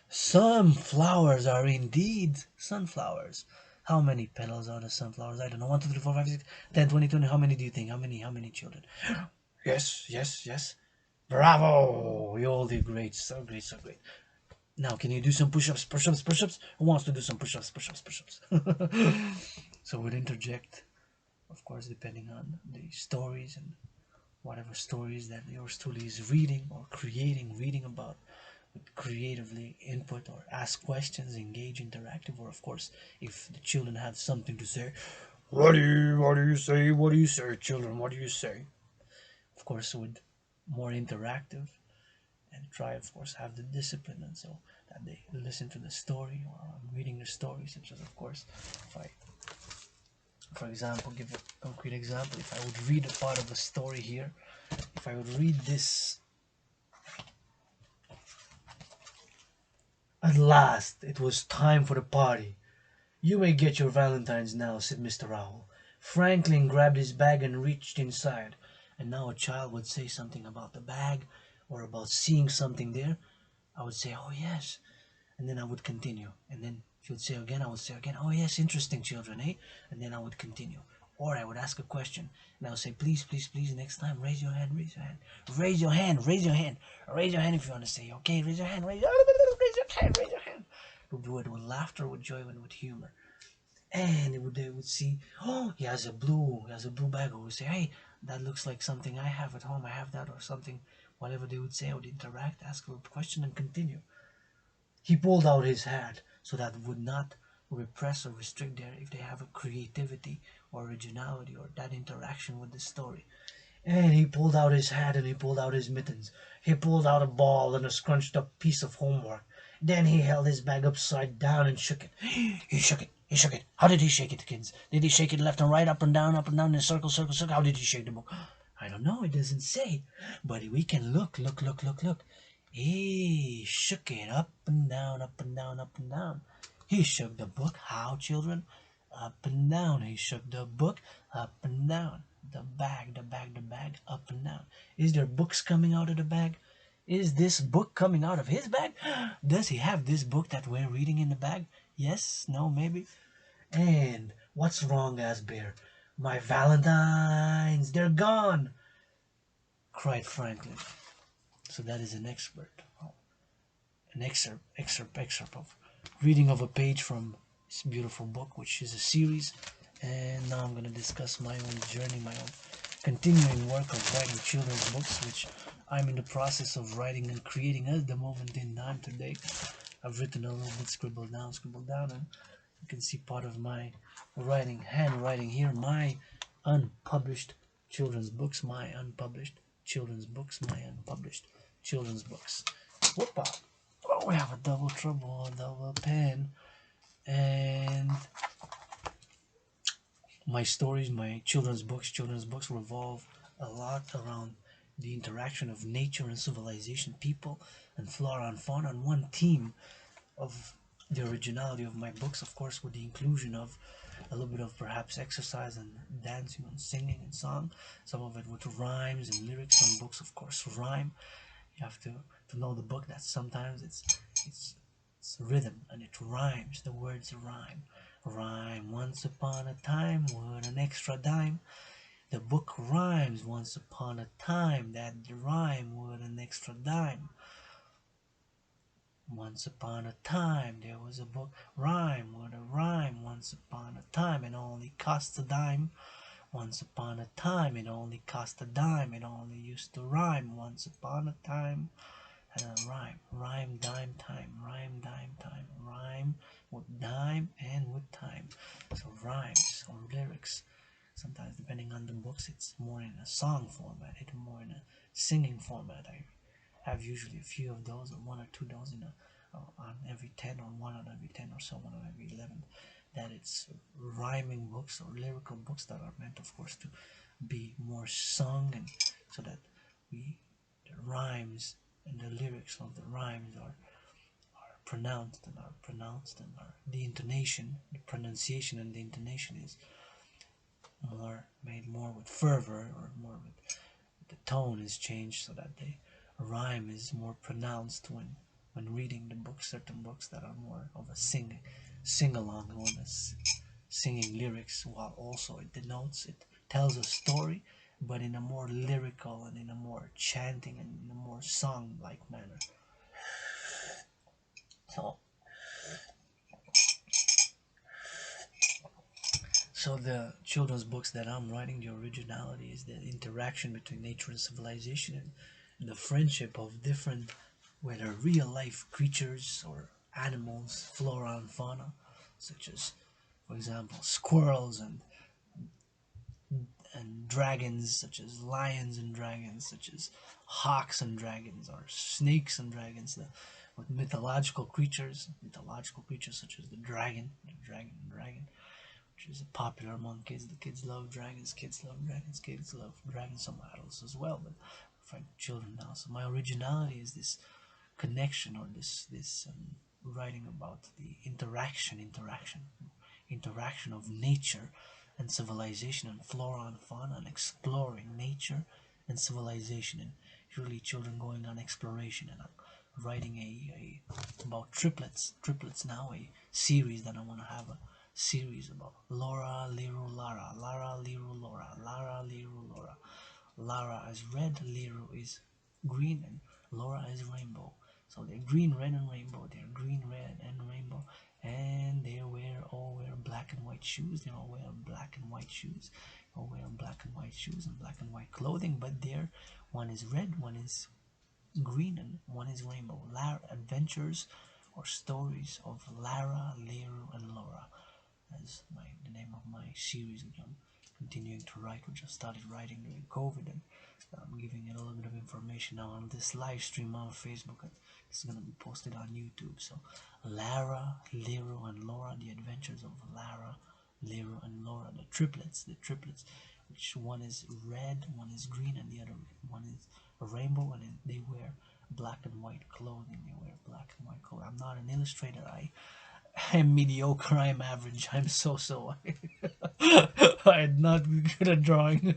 Some flowers are indeed sunflowers. How many petals are the sunflowers? I don't know. 1, 2, 3, 4, 5, 6, 10, 20, 20. How many do you think? How many children? Yes, yes, yes. Bravo! You all did great. So great, so great. Now, can you do some push-ups, push-ups, push-ups? Who wants to do some push-ups, push-ups, push-ups? So we'll interject, of course, depending on the stories and whatever stories that yours truly is reading or reading about, would creatively input or ask questions, engage interactive, or of course, if the children have something to say, what do you say, children, what do you say? Of course, with more interactive, and try, of course, have the discipline, and so that they listen to the story, or I'm reading the story, such as, of course, if I, for example, give a concrete example, if I would read a part of a story here, if I would read this. At last, it was time for the party. You may get your valentines now, said Mr. Owl. Franklin grabbed his bag and reached inside. And now a child would say something about the bag, or about seeing something there. I would say, oh yes. And then I would continue. And then she would say again, I would say again, oh yes, interesting, children, eh? And then I would continue. Or I would ask a question, and I would say, please, please, please, next time, raise your hand, raise your hand. Raise your hand, raise your hand. Raise your hand if you want to say, okay, raise your hand, raise your hand, raise your hand. We'll do it with laughter, with joy, and with humor. And they would see, oh, he has a blue bag. Or we say, hey, that looks like something I have at home. I have that, or something, whatever they would say. I would interact, ask a question, and continue. He pulled out his hat so that would not repress or restrict their, if they have a creativity or originality or that interaction with the story. And he pulled out his hat and he pulled out his mittens. He pulled out a ball and a scrunched up piece of homework. Then he held his bag upside down and shook it. He shook it. He shook it. How did he shake it, kids? Did he shake it left and right, up and down, in a circle, circle, circle? How did he shake the book? I don't know. It doesn't say. But we can look. He shook it up and down, up and down, up and down. He shook the book. How, children? Up and down. He shook the book. Up and down. The bag, up and down. Is there books coming out of the bag? Is this book coming out of his bag? Does he have this book that we're reading in the bag? Yes, no, maybe. And what's wrong, Asbear? My Valentines, they're gone, cried Franklin. So that is an excerpt of reading of a page from this beautiful book, which is a series. And now I'm going to discuss my own journey, my own continuing work of writing children's books, which I'm in the process of writing and creating at the moment in time today. I've written a little bit, scribbled down, and you can see part of my handwriting here, my unpublished children's books, my unpublished children's books. Whoopa! Oh, we have a double trouble, a double pen, and my stories, my children's books revolve a lot around the interaction of nature and civilization, people and flora and fauna, and one theme of the originality of my books, of course, with the inclusion of a little bit of perhaps exercise and dancing and singing and song, some of it with rhymes and lyrics. Some books, of course, rhyme. You have to know the book that sometimes it's rhythm and it rhymes. The words rhyme. Rhyme. Once upon a time with an extra dime. The book rhymes. Once upon a time that rhyme with an extra dime. Once upon a time there was a book rhyme with a rhyme. Once upon a time it only cost a dime. Once upon a time it only cost a dime. It only used to rhyme. Once upon a time and a rhyme dime time, rhyme with dime and with time. So rhymes or lyrics, sometimes depending on the books, it's more in a song format, it's more in a singing format. I have usually a few of those, or one or two of those in on every 10, or one on every 10 or so, one on every 11. That it's rhyming books or lyrical books that are meant, of course, to be more sung, and so that the rhymes and the lyrics of the rhymes are pronounced and are the intonation, the pronunciation and the intonation is made more with fervor, or more with the tone is changed, so that the rhyme is more pronounced when reading the books. Certain books that are more of a sing along, or singing lyrics, while also it tells a story, but in a more lyrical and in a more chanting and in a more song like manner. So the children's books that I'm writing, the originality is the interaction between nature and civilization, and the friendship of different, whether real life creatures or animals, flora and fauna, such as, for example, squirrels and dragons, such as lions and dragons, such as hawks and dragons, or snakes and dragons, with mythological creatures such as the dragon, which is popular among kids. The kids love dragons, kids love dragons, some adults as well, but for children now. So my originality is this connection, or this writing about the interaction of nature and civilization, and flora and fauna, and exploring nature and civilization, and usually children going on exploration. And I'm writing a about triplets now, a series that I want to have, a series about Laura, Liru, Lara, Lara, Liru, Laura, Lara, Liru, Laura. Lara is red, Liru is green, and Laura is rainbow. So they're green, red, and rainbow. They're green, red, and rainbow, and they all wear black and white shoes. They all wear black and white shoes. They all wear black and white shoes and black and white clothing. But one is red, one is green, and one is rainbow. Lara Adventures, or Stories of Lara, Liru, and Laura. That's the name of my series, which I'm continuing to write, which I started writing during COVID, and I'm giving it a little bit of information now on this live stream on Facebook, and it's going to be posted on YouTube. So Lara, Liru, and Laura, the adventures of Lara, Liru, and Laura, the triplets, which one is red, one is green, and the other one is a rainbow, and they wear black and white clothing. I'm not an illustrator. I'm mediocre, I'm average, I'm so. I'm not good at drawing.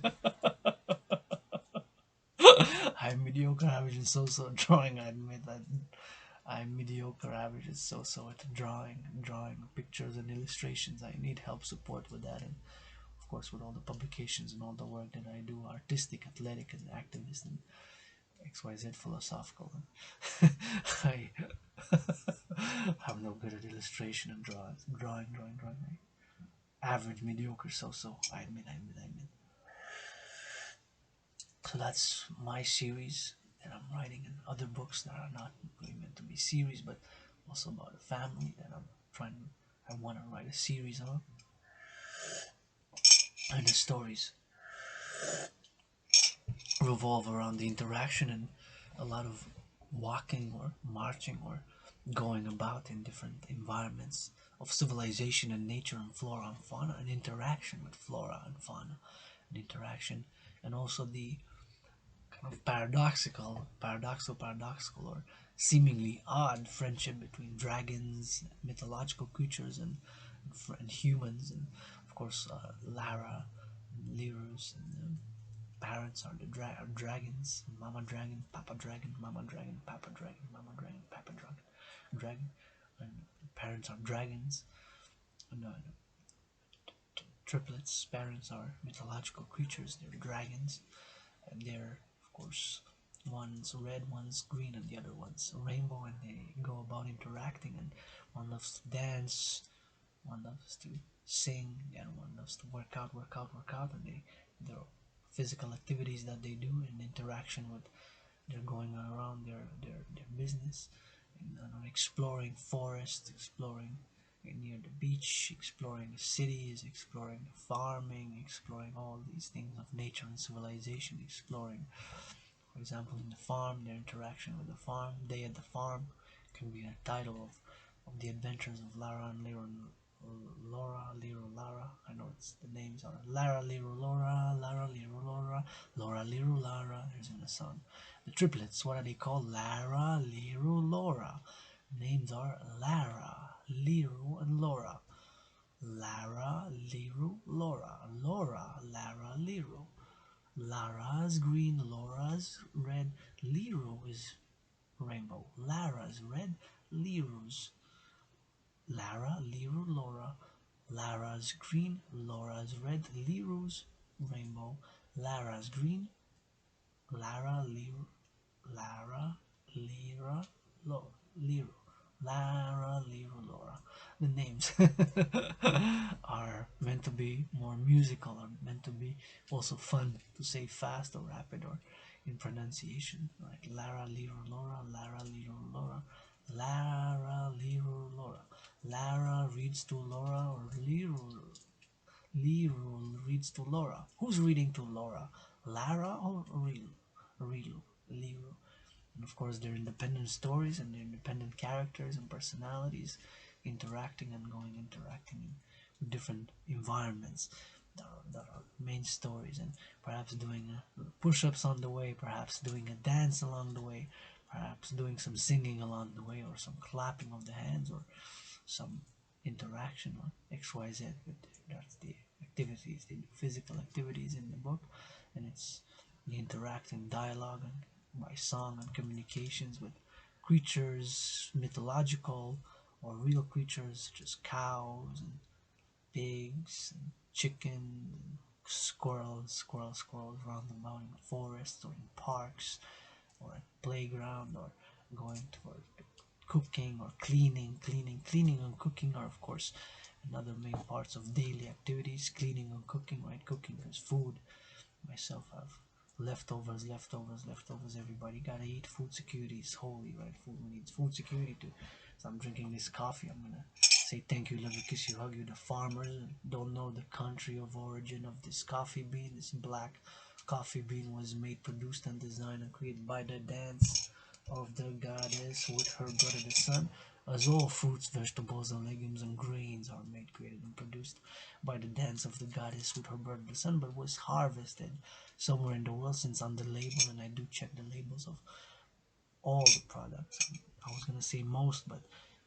I'm mediocre average in so-so drawing. I admit that I'm mediocre average in so-so at drawing pictures and illustrations. I need help support with that, and of course with all the publications and all the work that I do, artistic, athletic, and activist, and XYZ philosophical. I I'm no good at illustration and drawing. Average, mediocre, so-so. I admit. So that's my series that I'm writing, and other books that are not really meant to be series, but also about a family that I want to write a series on, and the stories revolve around the interaction and a lot of walking or marching or going about in different environments of civilization and nature and flora and fauna and interaction with flora and fauna and interaction, and also the kind of paradoxical or seemingly odd friendship between dragons, mythological creatures, and humans, and of course Lara and Lirus, and the parents are the dragons, Mama Dragon, Papa Dragon, Mama Dragon, Papa Dragon, Mama Dragon, Papa Dragon, and parents are dragons, and triplets. Parents are mythological creatures. They're dragons, and they're of course one's red, one's green, and the other one's rainbow, and they go about interacting. And one loves to dance, one loves to sing, the other one loves to work out, and their physical activities that they do in interaction with they're going around their business, and exploring forests, exploring near the beach, exploring the cities, exploring farming, exploring all these things of nature and civilization, exploring, for example, in the farm, their interaction with the farm, day at the farm can be a title of the adventures of Lara and Lero, Lero, Lara. I know it's the names are Lara, Lero, Laura, Lara, Lero, Laura, Laura, Lero, Lara. There's in the sun. The triplets, what are they called? Lara, Lero, Laura. Names are Lara, Lero, and Laura. Lara, Lero, Laura. Laura, Lara, Lero. Lara's green, Laura's red, Lero is rainbow. Lara's red, Lero's. Lara, Lero, Laura. Lara's green, Laura's red, Lero's rainbow. Lara's green, Lara, Lero, Lara, Lira, Lero. Lara, Lero, Laura. The names are meant to be more musical, or meant to be also fun to say fast or rapid or in pronunciation. Right? Lara, Lero, Laura, Lara, Lero, Laura, Lara, Lero, Laura. Lara reads to Laura, or Lero reads to Laura. Who's reading to Laura? Lara or Rilo? Lero. And of course, they're independent stories and they're independent characters and personalities interacting in different environments that are main stories, and perhaps doing push-ups on the way, perhaps doing a dance along the way, perhaps doing some singing along the way, or some clapping of the hands, or some interaction, or XYZ. But that's the activities, the physical activities in the book, and it's the interacting dialogue and by song and communications with creatures, mythological or real creatures such as cows and pigs and chickens and squirrels round about in forests or in parks or at playground, or going toward cooking or cleaning and cooking are of course another main parts of daily activities. Cleaning and cooking, right? Cooking is food. Myself have leftovers. Everybody gotta eat. Food security is holy, right? Food needs food security too. So I'm drinking this coffee. I'm gonna say thank you, love you, kiss you, hug you. The farmers don't know the country of origin of this coffee bean. This black coffee bean was made, produced, and designed and created by the dance of the goddess with her brother the sun. As all fruits, vegetables, and legumes and grains are made, created, and produced by the dance of the goddess with her brother the sun, but was harvested somewhere in the world, since on the label, and I do check the labels of all the products. I was gonna say most, but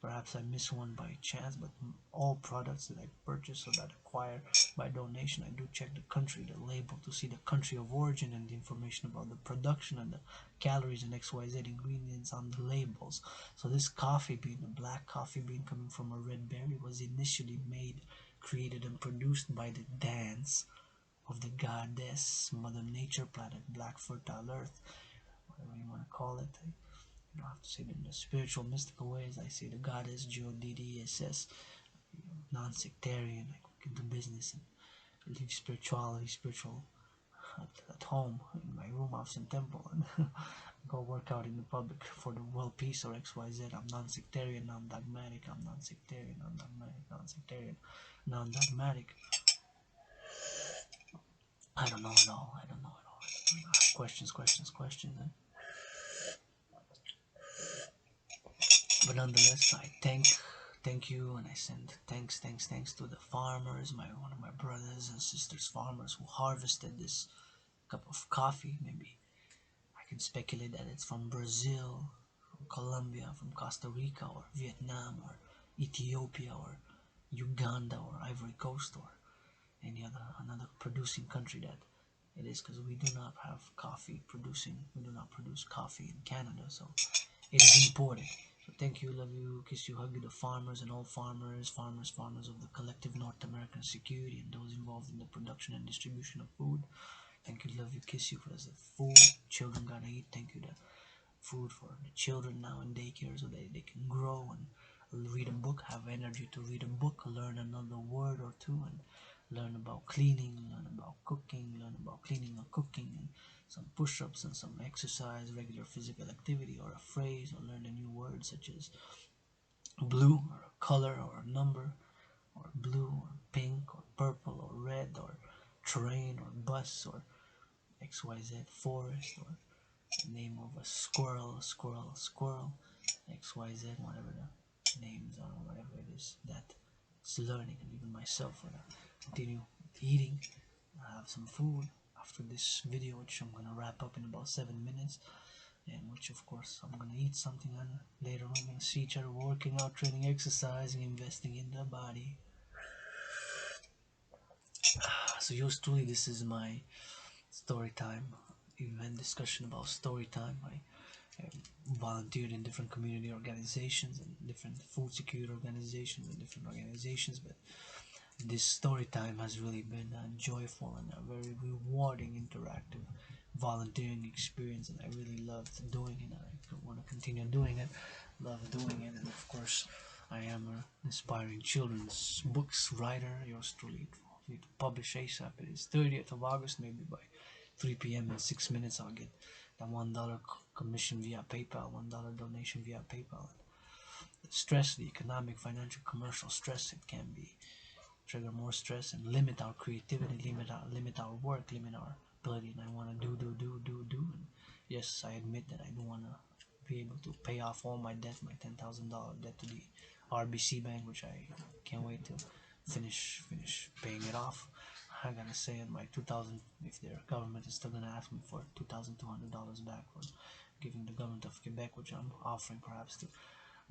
Perhaps I miss one by chance, but all products that I purchase or that acquire by donation, I do check the country, the label, to see the country of origin and the information about the production and the calories and XYZ ingredients on the labels. So this coffee bean, the black coffee bean coming from a red berry, was initially made, created, and produced by the dance of the goddess Mother Nature, planet Black Fertile Earth, whatever you want to call it. You don't have to say it in the spiritual, mystical ways. I say the goddess G-O-D-D-E-S-S, non-sectarian. I can do business and leave spirituality, spiritual at home, in my room, house, and temple, and go work out in the public for the world peace or XYZ. I'm non-sectarian, non-dogmatic. I'm non-sectarian, non-dogmatic, non-sectarian, non-dogmatic. I don't know at all. I don't know at all. Questions, questions, questions. But nonetheless, I thank you, and I send thanks to the farmers, one of my brothers and sisters farmers who harvested this cup of coffee. Maybe I can speculate that it's from Brazil, from Colombia, from Costa Rica, or Vietnam, or Ethiopia, or Uganda, or Ivory Coast, or any another producing country that it is, because we do not have coffee producing. We do not produce coffee in Canada, so it is imported. So thank you, love you, kiss you, hug you, the farmers and all farmers of the collective North American security and those involved in the production and distribution of food. Thank you, love you, kiss you for the food children gotta eat. Thank you, the food for the children now in daycare so that they can grow and read a book, have energy to read a book, learn another word or two, and learn about cleaning, learn about cooking, learn about cleaning or cooking, and some push-ups and some exercise, regular physical activity, or a phrase, or learn a new word such as blue, or a color, or a number, or blue, or pink, or purple, or red, or train, or bus, or XYZ forest, or the name of a squirrel, squirrel, XYZ, whatever the names are, whatever it is that it's learning, and even myself when I continue eating, I have some food after this video, which I'm gonna wrap up in about 7 minutes, and which of course I'm gonna eat something, and later on we're gonna see each other working out, training, exercising, investing in the body. So yours truly, this is my story time event discussion about story time. I volunteered in different community organizations and different food security organizations and different organizations, but this story time has really been a joyful and a very rewarding, interactive volunteering experience, and I really loved doing it. I want to continue doing it, love doing it, and of course, I am an inspiring children's books writer. Yours truly, to publish ASAP. It is 30th of August, maybe by 3 p.m. in 6 minutes. I'll get the $1 commission via PayPal, $1 donation via PayPal. The stress, the economic, financial, commercial stress, it can be trigger more stress and limit our creativity, limit our work, limit our ability. And I want to do. And yes, I admit that I do want to be able to pay off all my debt, my $10,000 debt to the RBC bank, which I can't wait to finish paying it off. I gotta say, in my 2000, if their government is still gonna ask me for $2,200 back for giving the government of Quebec, which I'm offering perhaps to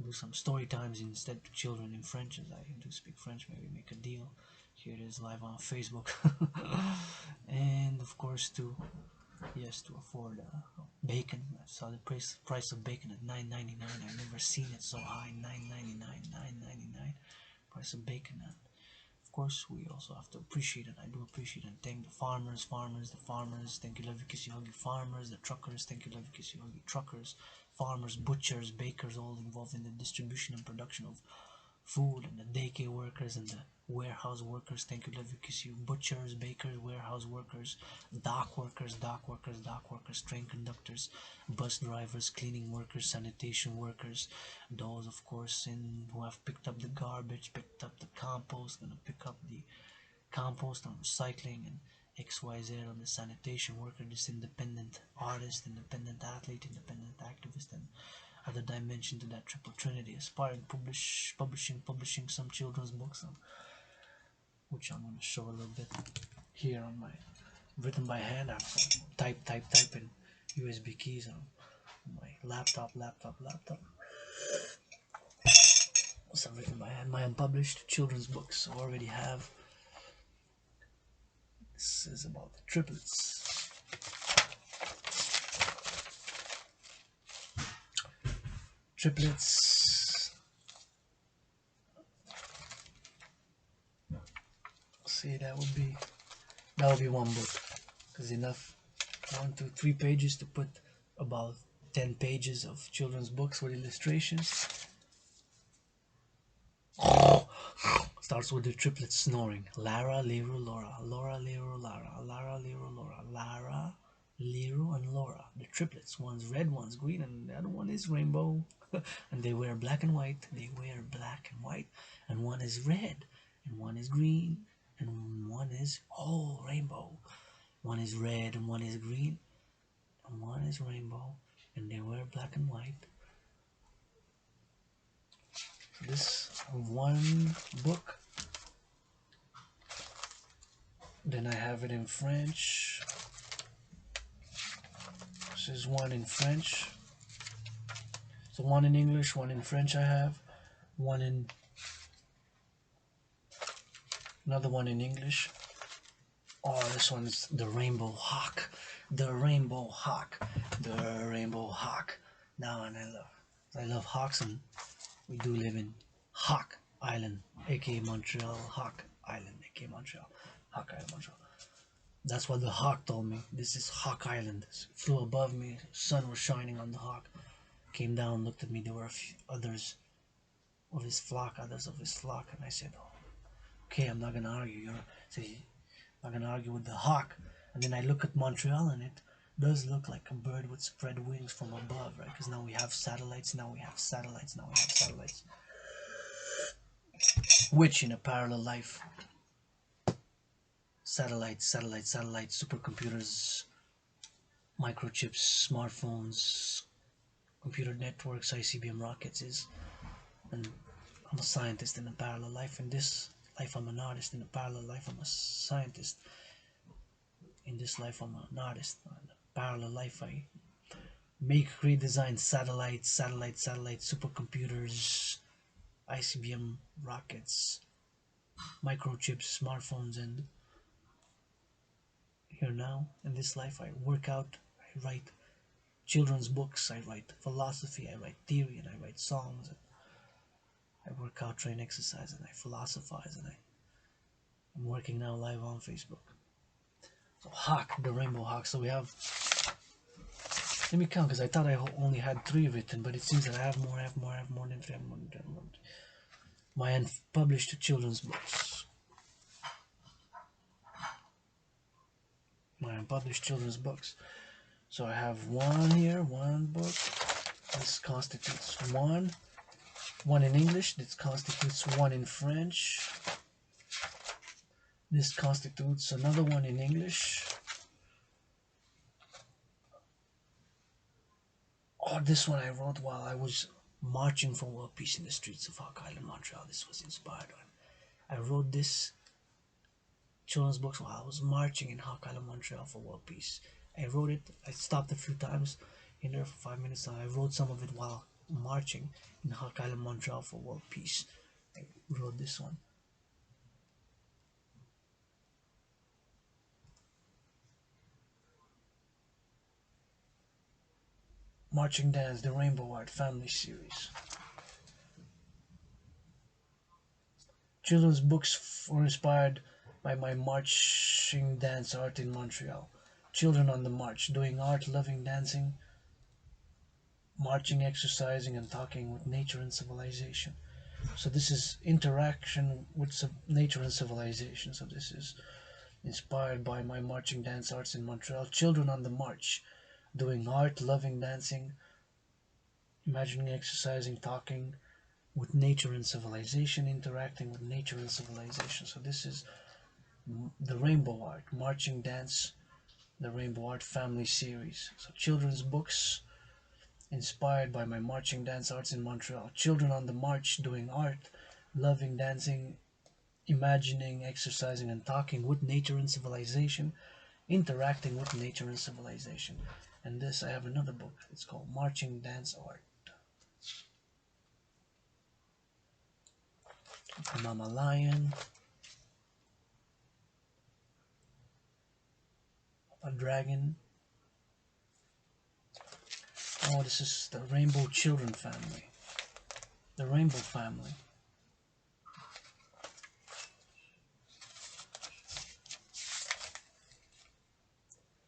do some story times instead to children in French, as I do speak French. Maybe make a deal. Here it is live on Facebook. And of course to afford bacon. I saw the price of bacon at $9.99. I've never seen it so high. $9.99. Price of bacon. And of course, we also have to appreciate it. I do appreciate and thank the farmers. Thank you, love you, kiss you, hug you, farmers. The truckers, thank you, love you, kiss you, hug you, truckers. Farmers, butchers, bakers, all involved in the distribution and production of food, and the daycare workers and the warehouse workers. Thank you, love you, kiss you, butchers, bakers, warehouse workers, dock workers, train conductors, bus drivers, cleaning workers, sanitation workers, those of course who have picked up the garbage, picked up the compost, gonna pick up the compost on recycling, and XYZ on the sanitation worker, this independent artist, independent athlete, independent activist, and other dimension to that triple trinity, aspiring publishing some children's books, which I'm going to show a little bit here on my written by hand. I have some type and USB keys on my laptop. Some written by hand. My unpublished children's books. I already have. This is about the triplets. Triplets. See, that would be one book. Because enough 1, 2, 3 pages to put about 10 pages of children's books with illustrations. Starts with the triplets snoring. Lara, Liru, Laura. Laura, Liru, Lara. Lara, Liru, Laura. Lara, Liru, and Laura. The triplets. One's red, one's green, and the other one is rainbow. And they wear black and white. They wear black and white. And one is red, and one is green, and one is rainbow. One is red, and one is green, and one is rainbow. And they wear black and white. This one book. Then I have it in French. This is one in French. So one in English, one in French I have. One in... Another one in English. Oh, this one's the Rainbow Hawk. The Rainbow Hawk. The Rainbow Hawk. Now, and I love hawks, and we do live in Hawk Island, aka Montreal. Hawk Island, aka Montreal. Hawk Island, Montreal. That's what the hawk told me. This is Hawk Island. It flew above me. Sun was shining on the hawk. Came down, looked at me. There were a few others of his flock, and I said, "Oh, okay, I'm not gonna argue." I'm not gonna argue with the hawk. And then I look at Montreal, and it does look like a bird with spread wings from above, right? Because now we have satellites. Which in a parallel life, satellites, supercomputers, microchips, smartphones, computer networks, ICBM rockets is, and I'm a scientist in a parallel life. In this life I'm an artist. In a parallel life I'm a scientist. In this life I'm an artist. In a parallel life I make, create, design satellites, supercomputers, ICBM rockets, microchips, smartphones, and here now in this life I work out, I write children's books, I write philosophy, I write theory, and I write songs, and I work out, train, exercise, and I philosophize, and I'm working now live on Facebook. So Hawk, the Rainbow Hawk. So we have, let me count, because I thought I only had 3 written, but it seems that I have more than 3, my unpublished children's books. So I have one here, one book. This constitutes one in English. This constitutes one in French. This constitutes another one in English. Oh, this one I wrote while I was marching for world peace in the streets of Hawk Island, Montreal. This was inspired. I wrote this children's books while I was marching in Hawk Island, Montreal for world peace. I wrote it. I stopped a few times in there for 5 minutes, and I wrote some of it while marching in Hawk Island, Montreal for world peace. I wrote this one. Marching Dance, the Rainbow Art Family Series. Children's books were inspired by my marching dance art in Montreal. Children on the march, doing art, loving dancing, marching, exercising, and talking with nature and civilization. So this is interaction with nature and civilization. So this is inspired by my marching dance arts in Montreal. Children on the march, doing art, loving dancing, imagining, exercising, talking with nature and civilization, interacting with nature and civilization. So this is the Rainbow Art, Marching Dance, the Rainbow Art Family Series. So children's books inspired by my marching dance arts in Montreal. Children on the march, doing art, loving dancing, imagining, exercising, and talking with nature and civilization, interacting with nature and civilization. And this, I have another book. It's called Marching Dance Art. Mama Lion, a Dragon. Oh, this is the Rainbow Children family. The Rainbow family.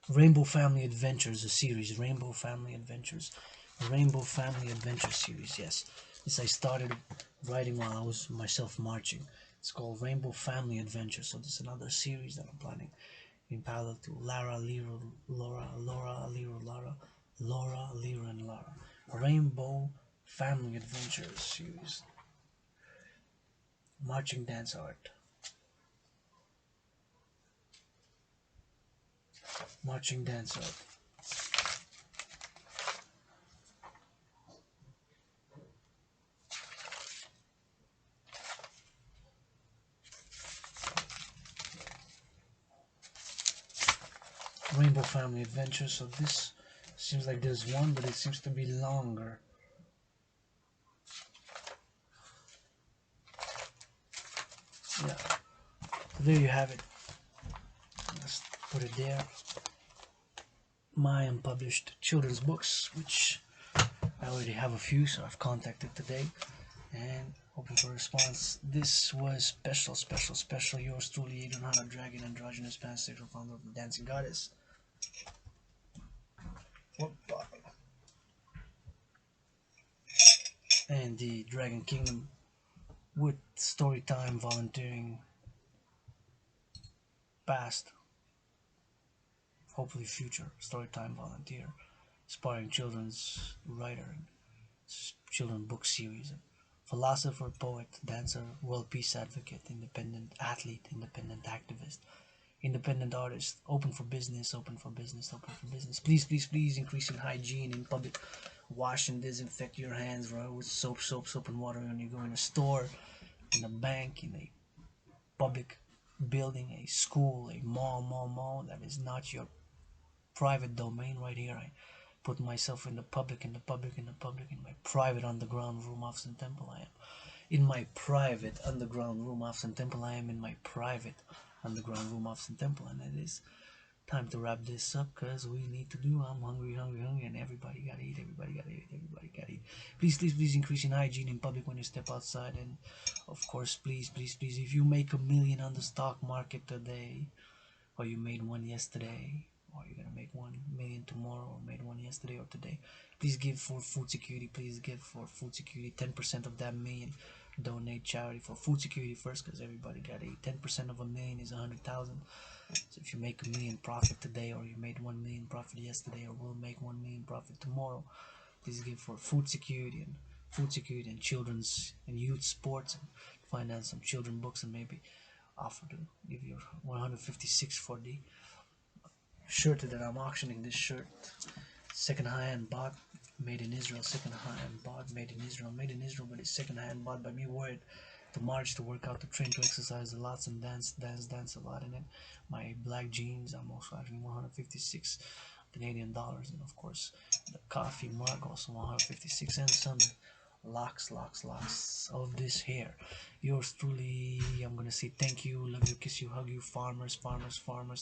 Rainbow Family Adventures, a series. Rainbow Family Adventures. Rainbow Family Adventure series, yes. This I started writing while I was myself marching. It's called Rainbow Family Adventures. So this is another series that I'm planning in parallel to Lara, Lyra, Laura, Laura, Lyra, Lara, Laura, Lyra, and Lara. Rainbow Family Adventures series. Marching dance art. Marching dance art. Rainbow Family Adventures. So this seems like there's one, but it seems to be longer. Yeah. So there you have it. Let's put it there. My unpublished children's books, which I already have a few, so I've contacted today and hoping for a response. This was special. Yours truly, Adrian, Dragan, androgynous pansexual founder of the Dancing Goddess. And the Dragon Kingdom with story time, volunteering, past, hopefully future storytime volunteer, aspiring children's writer, children book series, philosopher, poet, dancer, world peace advocate, independent athlete, independent activist, independent artist, open for business, open for business, open for business. Please increase in hygiene in public. Wash and disinfect your hands with soap and water when you go in a store, in a bank, in a public building, a school, a mall. That is not your private domain right here. I put myself in the public, in my private underground room, office and temple. I am in my private underground room, office and temple. I am in my private underground room, office and temple, and it is time to wrap this up because we need to do. I'm hungry, and everybody gotta eat. Everybody gotta eat. Please increase in hygiene in public when you step outside, and of course, please, if you make a million on the stock market today, or you made one yesterday, or you're gonna make 1 million tomorrow, or made one yesterday or today, please give for food security. Please give for food security. 10% of that million, donate charity for food security first, because everybody got to eat. 10% of a million is 100,000. So if you make a million profit today, or you made 1 million profit yesterday, or will make 1 million profit tomorrow, please give for food security and children's and youth sports, and finance some children books, and maybe offer to give you 156 for the shirt that I'm auctioning. This shirt, second hand bought, made in Israel. Second hand bought, made in Israel, but it's second hand bought by me. Wore it to march, to work out, to train, to exercise a lot, and dance a lot in it. My black jeans, I'm also having 156 Canadian dollars, and of course the coffee mug, also 156, and some locks of this hair. Yours truly, I'm gonna say thank you, love you, kiss you, hug you, farmers,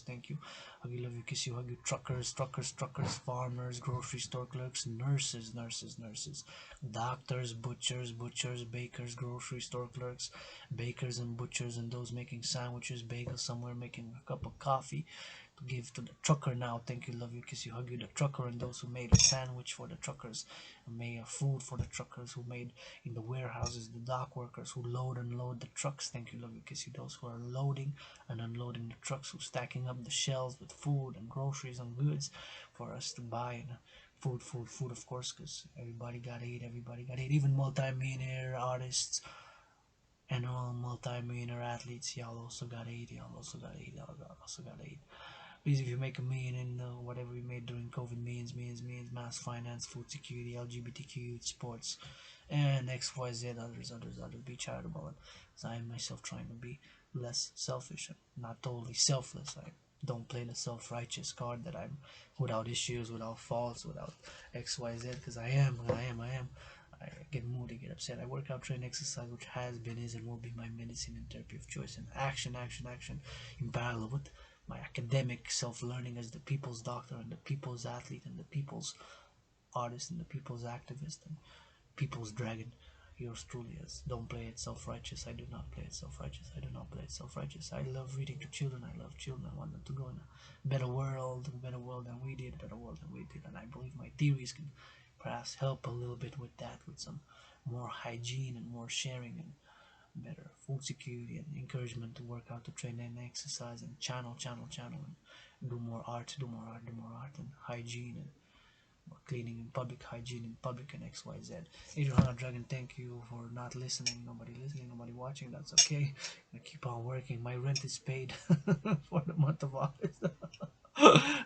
thank you, hug you, love you, kiss you, hug you, truckers, farmers, grocery store clerks, nurses, doctors, butchers, bakers, grocery store clerks, bakers and butchers, and those making sandwiches, bagels, somewhere making a cup of coffee, to give to the trucker now. Thank you, love you, kiss you, hug you, the trucker, and those who made a sandwich for the truckers, and made food for the truckers, who made in the warehouses, the dock workers who load and unload the trucks. Thank you, love you, kiss you, those who are loading and unloading the trucks, who stacking up the shelves with food and groceries and goods for us to buy. And food, of course, because everybody gotta eat, even multi-millionaire artists and all multi-millionaire athletes. Y'all also gotta eat, y'all also gotta eat. Please, if you make a million in whatever we made during COVID, millions, mass finance, food security, LGBTQ, sports, and XYZ, others, be charitable. And so I am myself trying to be less selfish and not totally selfless. I don't play the self-righteous card that I'm without issues, without faults, without XYZ, because I am. I get moody, get upset. I work out, train, exercise, which has been, is, and will be my medicine and therapy of choice. And action, action, action, in parallel with my academic self-learning as the people's doctor and the people's athlete and the people's artist and the people's activist and people's dragon. Yours truly is. Don't play it self-righteous. I do not play it self-righteous. I do not play it self-righteous. I love reading to children. I love children. I want them to go in a better world than we did, better world than we did. And I believe my theories can perhaps help a little bit with that, with some more hygiene and more sharing and better food security and encouragement to work out, to train and exercise and channel and do more art, do more art, do more art and hygiene and cleaning in public, hygiene in public, and XYZ. Adrian Dragan, thank you for not listening. Nobody listening, nobody watching. That's okay. I keep on working. My rent is paid for the month of August.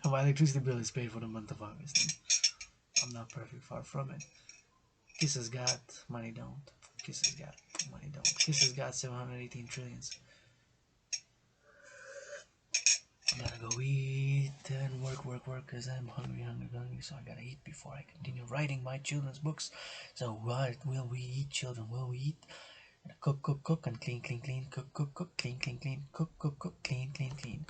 My electricity bill is paid for the month of August. I'm not perfect, far from it. Kisses got, money don't. Kisses got, money don't. Kisses got 718 trillions. I gotta go eat and work, cause I'm hungry, so I gotta eat before I continue writing my children's books. So what will we eat, children? Will we eat? Cook, and clean, clean, clean, cook, clean, clean, clean, cook, clean, clean.